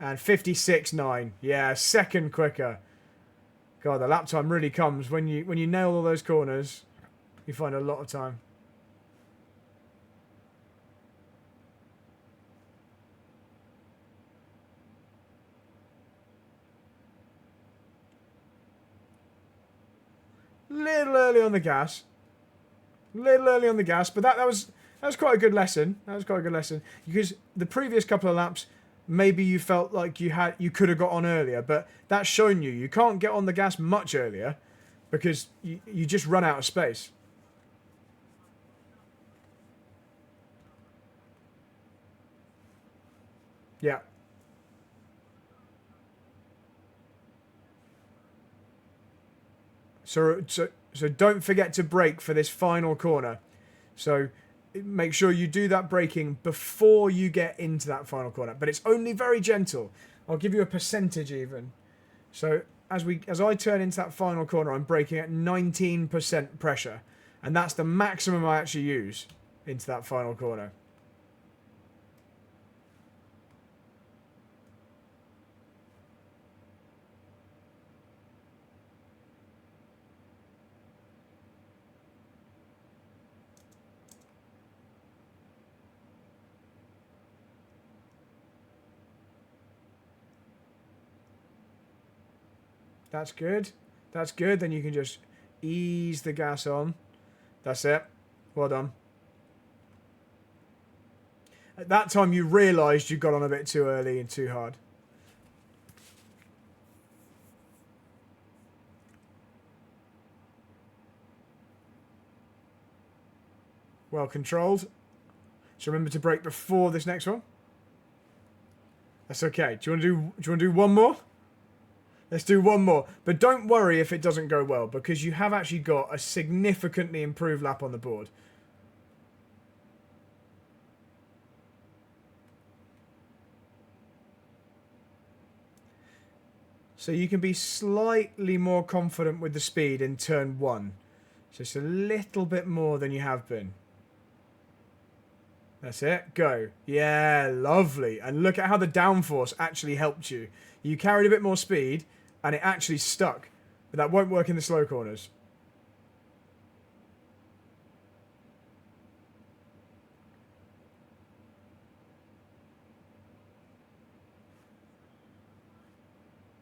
And 56.9. Yeah, second quicker. God, the lap time really comes when you nail all those corners. You find a lot of time. Little early on the gas. Little early on the gas, but that was quite a good lesson. That was quite a good lesson. Because the previous couple of laps, maybe you felt like you could have got on earlier, but that's shown you can't get on the gas much earlier because you just run out of space. Yeah. So don't forget to brake for this final corner. So make sure you do that braking before you get into that final corner. But it's only very gentle. I'll give you a percentage even. So as I turn into that final corner, I'm braking at 19% pressure. And that's the maximum I actually use into that final corner. That's good. That's good. Then you can just ease the gas on. That's it. Well done. At that time, you realised you got on a bit too early and too hard. Well controlled. So remember to brake before this next one. That's okay. Do you want to do one more? Let's do one more. But don't worry if it doesn't go well, because you have actually got a significantly improved lap on the board. So you can be slightly more confident with the speed in turn 1. Just a little bit more than you have been. That's it. Go. Yeah, lovely. And look at how the downforce actually helped you. You carried a bit more speed, and it actually stuck. But that won't work in the slow corners.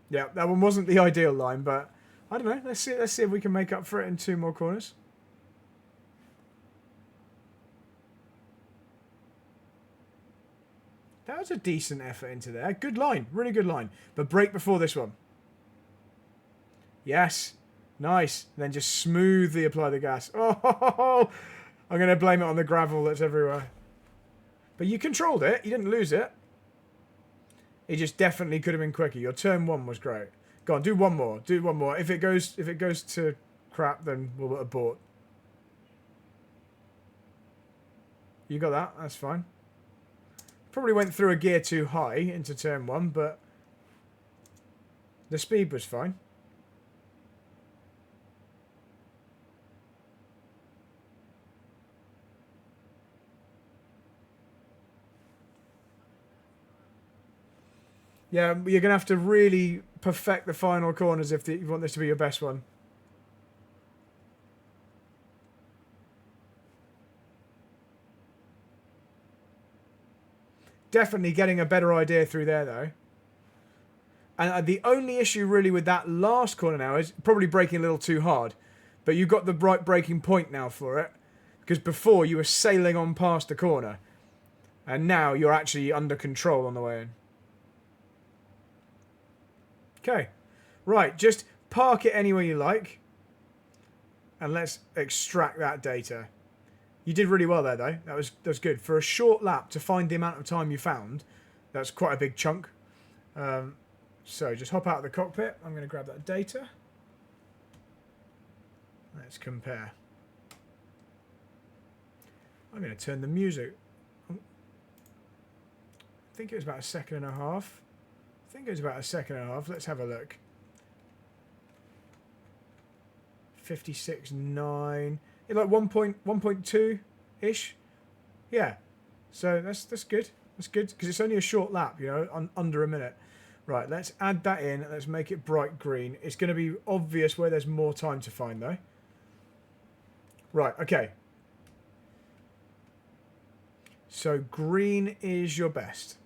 Yeah, that one wasn't the ideal line, but I don't know. Let's see if we can make up for it in 2 more corners. That was a decent effort into there. Good line. Really good line. But brake before this one. Yes. Nice. Then just smoothly apply the gas. Oh, I'm going to blame it on the gravel that's everywhere. But you controlled it. You didn't lose it. It just definitely could have been quicker. Your turn 1 was great. Go on, do one more. Do one more. If it goes to crap, then we'll abort. You got that. That's fine. Probably went through a gear too high into turn 1, but the speed was fine. Yeah, you're going to have to really perfect the final corners if you want this to be your best one. Definitely getting a better idea through there, though. And the only issue really with that last corner now is probably braking a little too hard. But you've got the right braking point now for it. Because before you were sailing on past the corner. And now you're actually under control on the way in. Okay. Right, just park it anywhere you like. And let's extract that data. You did really well there, though. That was good. For a short lap, to find the amount of time you found, that's quite a big chunk. So just hop out of the cockpit. I'm going to grab that data. Let's compare. I'm going to turn the music. I think it was about 1.5 seconds. Let's have a look. 56.9. Like 1.2-ish. Yeah. So that's good. That's good because it's only a short lap, you know, under a minute. Right, let's add that in. Let's make it bright green. It's going to be obvious where there's more time to find, though. Right, okay. So green is your best.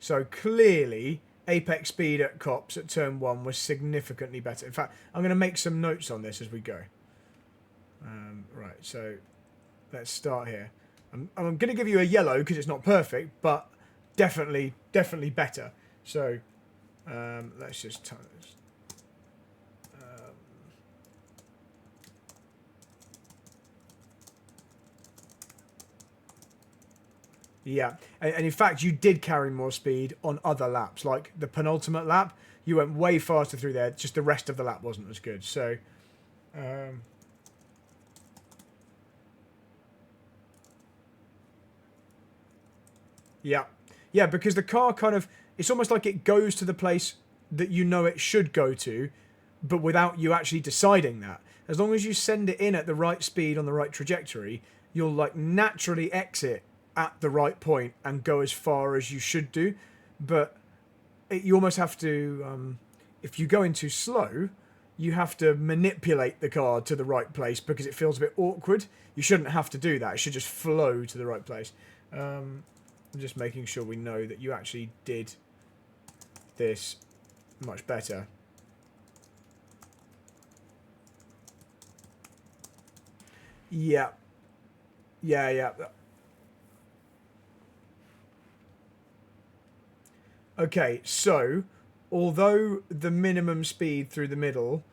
So clearly, apex speed at Cops at turn 1 was significantly better. In fact, I'm going to make some notes on this as we go. Right, so let's start here. I'm going to give you a yellow because it's not perfect, but definitely better. So let's just turn this. Yeah, and in fact, you did carry more speed on other laps. Like the penultimate lap, you went way faster through there. Just the rest of the lap wasn't as good. So, Yeah. Yeah, because the car kind of, it's almost like it goes to the place that you know it should go to, but without you actually deciding that. As long as you send it in at the right speed on the right trajectory, you'll like naturally exit at the right point and go as far as you should do. But you almost have to, if you go in too slow, you have to manipulate the car to the right place because it feels a bit awkward. You shouldn't have to do that. It should just flow to the right place. I'm just making sure we know that you actually did this much better. Yeah. Yeah. Okay, so although the minimum speed through the middle,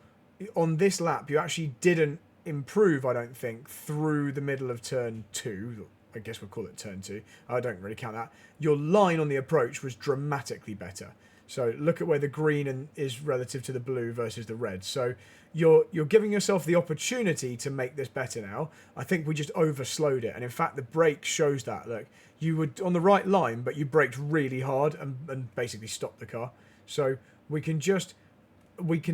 on this lap you actually didn't improve, I don't think, through the middle of turn 2. I guess we'll call it turn 2. I don't really count that. Your line on the approach was dramatically better. So look at where the green is relative to the blue versus the red. So you're giving yourself the opportunity to make this better now. I think we just overslowed it. And in fact, the brake shows that. Look, you were on the right line, but you braked really hard and basically stopped the car. So we can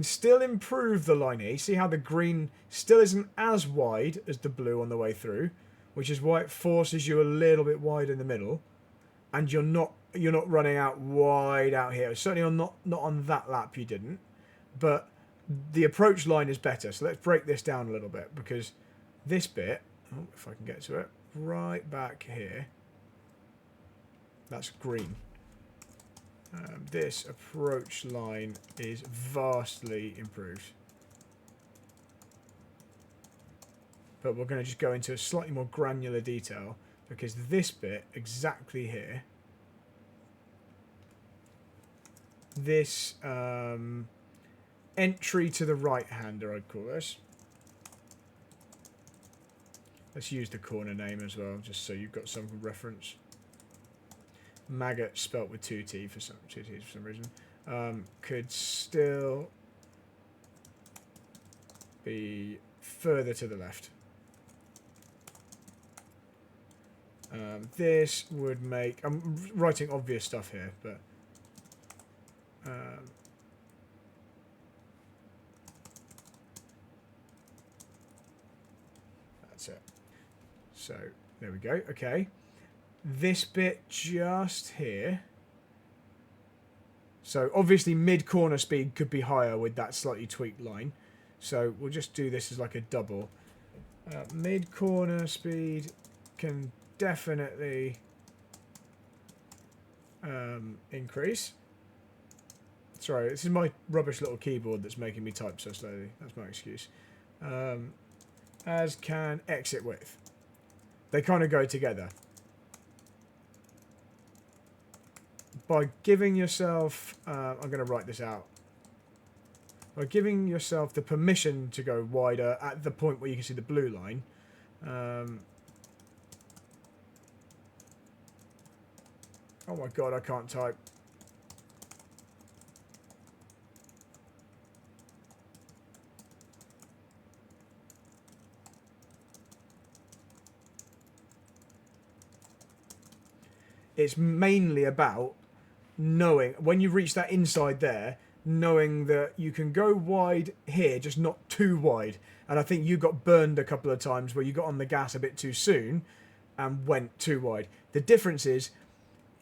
still improve the line here. You see how the green still isn't as wide as the blue on the way through, which is why it forces you a little bit wide in the middle. And you're not running out wide out here. Certainly not on that lap you didn't. But the approach line is better. So let's break this down a little bit, because this bit, if I can get to it, right back here, that's green. This approach line is vastly improved. But we're going to just go into a slightly more granular detail, because this bit exactly here, this entry to the right-hander, I'd call this. Let's use the corner name as well, just so you've got some reference. Maggot spelt with two T's for some reason. Could still be further to the left. This would make... I'm writing obvious stuff here, but... that's it. So, there we go. Okay. This bit just here. So, obviously, mid-corner speed could be higher with that slightly tweaked line. So, we'll just do this as like a double. Mid-corner speed can definitely increase. Sorry, this is my rubbish little keyboard that's making me type so slowly. That's my excuse. As can exit width. They kind of go together. By giving yourself... I'm going to write this out. By giving yourself the permission to go wider at the point where you can see the blue line. Oh my god, I can't type. It's mainly about knowing, when you reach that inside there, knowing that you can go wide here, just not too wide. And I think you got burned a couple of times where you got on the gas a bit too soon and went too wide. The difference is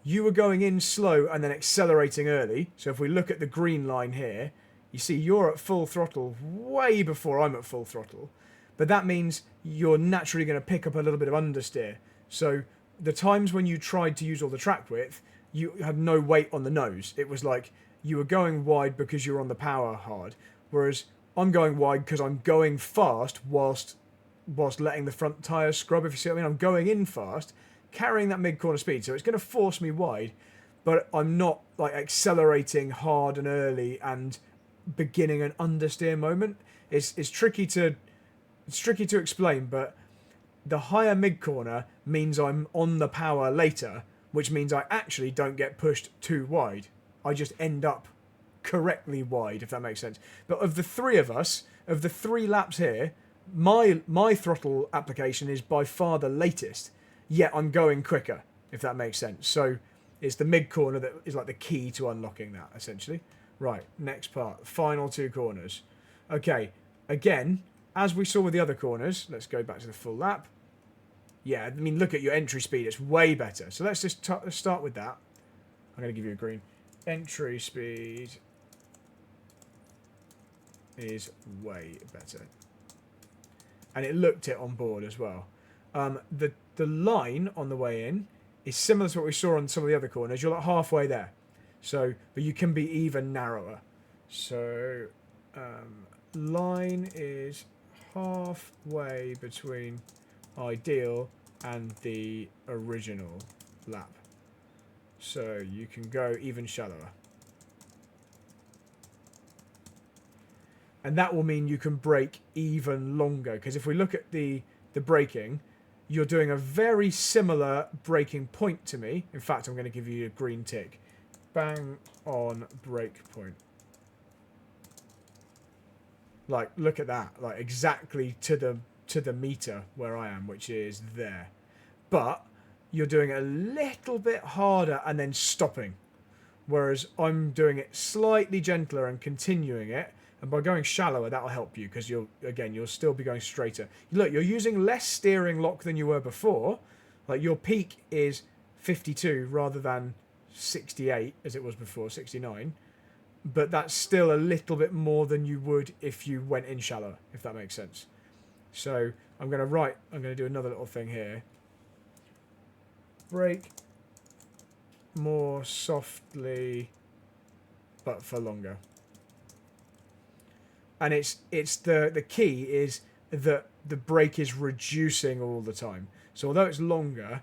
you were going in slow and then accelerating early. So if we look at the green line here, you see you're at full throttle way before I'm at full throttle. But that means you're naturally going to pick up a little bit of understeer. So the times when you tried to use all the track width, you had no weight on the nose. It was like you were going wide because you were on the power hard. Whereas I'm going wide because I'm going fast whilst letting the front tyres scrub, if you see what I mean. I'm going in fast, carrying that mid-corner speed. So it's going to force me wide, but I'm not like accelerating hard and early and beginning an understeer moment. It's tricky to explain, but the higher mid-corner means I'm on the power later, which means I actually don't get pushed too wide. I just end up correctly wide, if that makes sense. But of the three of us, of the 3 laps here, my throttle application is by far the latest, yet I'm going quicker, if that makes sense. So it's the mid corner that is like the key to unlocking that, essentially. Right, next part, final 2 corners. Okay, again, as we saw with the other corners, let's go back to the full lap. Yeah, I mean, look at your entry speed, it's way better. So let's just start with that. I'm going to give you a green. Entry speed is way better. And it looked it on board as well. The line on the way in is similar to what we saw on some of the other corners. You're like halfway there. So, but you can be even narrower. So, line is halfway between ideal and the original lap. So you can go even shallower. And that will mean you can brake even longer. Because if we look at the braking, you're doing a very similar braking point to me. In fact, I'm going to give you a green tick. Bang on brake point. Like, look at that. Like, exactly to the meter where I am, which is there. But you're doing it a little bit harder and then stopping. Whereas I'm doing it slightly gentler and continuing it. And by going shallower, that'll help you because you'll still be going straighter. Look, you're using less steering lock than you were before. Like, your peak is 52 rather than 68 as it was before, 69. But that's still a little bit more than you would if you went in shallower, if that makes sense. So I'm going to do another little thing here. Brake more softly, but for longer. And it's the key is that the brake is reducing all the time. So although it's longer,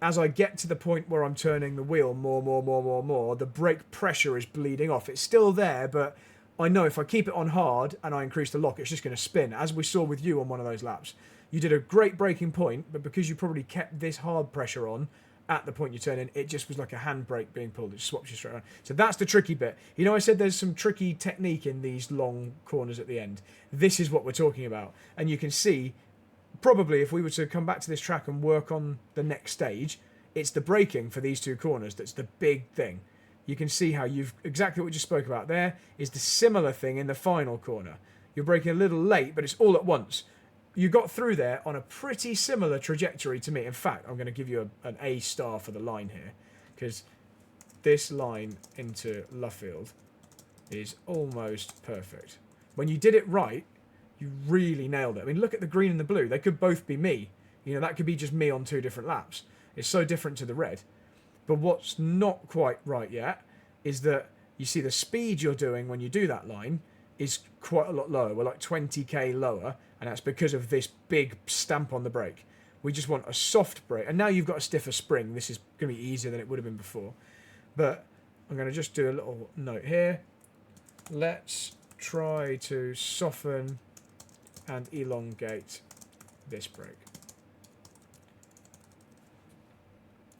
as I get to the point where I'm turning the wheel more, the brake pressure is bleeding off. It's still there, but I know if I keep it on hard and I increase the lock, it's just going to spin, as we saw with you on one of those laps. You did a great braking point, but because you probably kept this hard pressure on at the point you turn in, it just was like a handbrake being pulled. It swaps you straight around. So that's the tricky bit. You know, I said there's some tricky technique in these long corners at the end. This is what we're talking about. And you can see, probably if we were to come back to this track and work on the next stage, it's the braking for these 2 corners that's the big thing. You can see how exactly what we just spoke about there is the similar thing in the final corner. You're braking a little late, but it's all at once. You got through there on a pretty similar trajectory to me. In fact, I'm going to give you an A star for the line here, because this line into Luffield is almost perfect. When you did it right, you really nailed it. I mean, look at the green and the blue. They could both be me. You know, that could be just me on 2 different laps. It's so different to the red. But what's not quite right yet is that you see the speed you're doing when you do that line is quite a lot lower. We're like 20k lower, and that's because of this big stamp on the brake. We just want a soft brake. And now you've got a stiffer spring. This is going to be easier than it would have been before. But I'm going to just do a little note here. Let's try to soften and elongate this brake.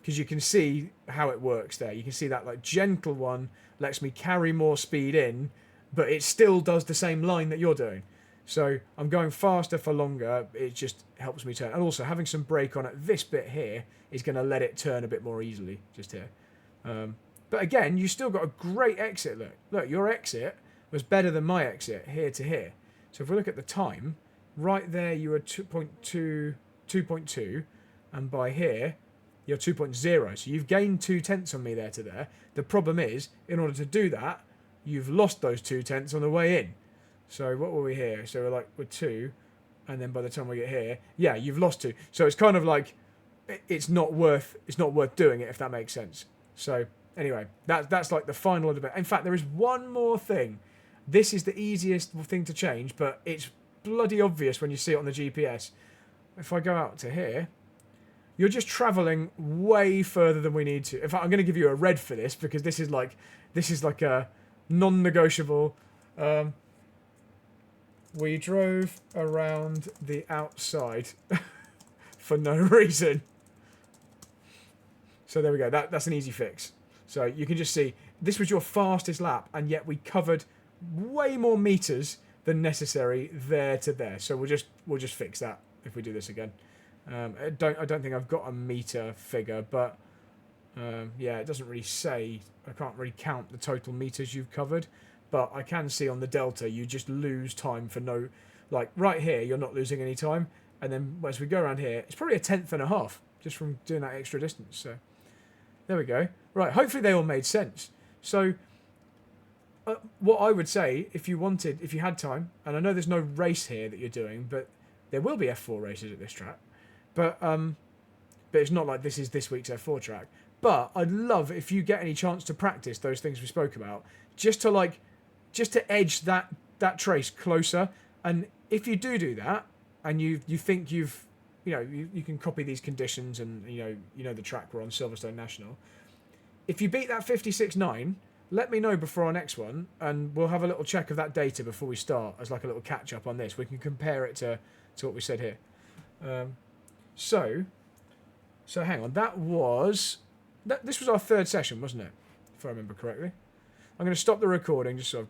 Because you can see how it works there. You can see that like gentle one lets me carry more speed in, but it still does the same line that you're doing. So I'm going faster for longer. It just helps me turn. And also having some brake on at this bit here is going to let it turn a bit more easily just here. But again, you still got a great exit. Look, your exit was better than my exit here to here. So if we look at the time, right there you were 2.2, and by here you're 2.0. So you've gained 0.2 on me there to there. The problem is, in order to do that, you've lost those 0.2 on the way in. So what were we here? So we're 2, and then by the time we get here, yeah, you've lost 2. So it's kind of like it's not worth doing it, if that makes sense. So anyway, that's like the final debate. In fact, there is one more thing. This is the easiest thing to change, but it's bloody obvious when you see it on the GPS. If I go out to here, you're just traveling way further than we need to. In fact, I'm going to give you a red for this because this is like a non-negotiable. We drove around the outside for no reason. So there we go. That's an easy fix. So you can just see this was your fastest lap, and yet we covered way more meters than necessary there to there. So we'll just fix that if we do this again. I don't think I've got a meter figure, but Yeah, it doesn't really say. I can't really count the total meters you've covered, but I can see on the delta you just lose time for no. Like right here, you're not losing any time, and then as we go around here, it's probably a tenth and a half just from doing that extra distance. So there we go. Right, hopefully they all made sense. So what I would say, if you had time, and I know there's no race here that you're doing, but there will be F4 races at this track, but it's not like this is this week's F4 track. But I'd love if you get any chance to practice those things we spoke about, just to edge that trace closer. And if you do that, and you think you can copy these conditions, and you know the track we're on, Silverstone National. If you beat that 56.9, let me know before our next one, and we'll have a little check of that data before we start as like a little catch up on this. We can compare it to what we said here. So hang on, this was our third session, wasn't it? If I remember correctly. I'm going to stop the recording just so I've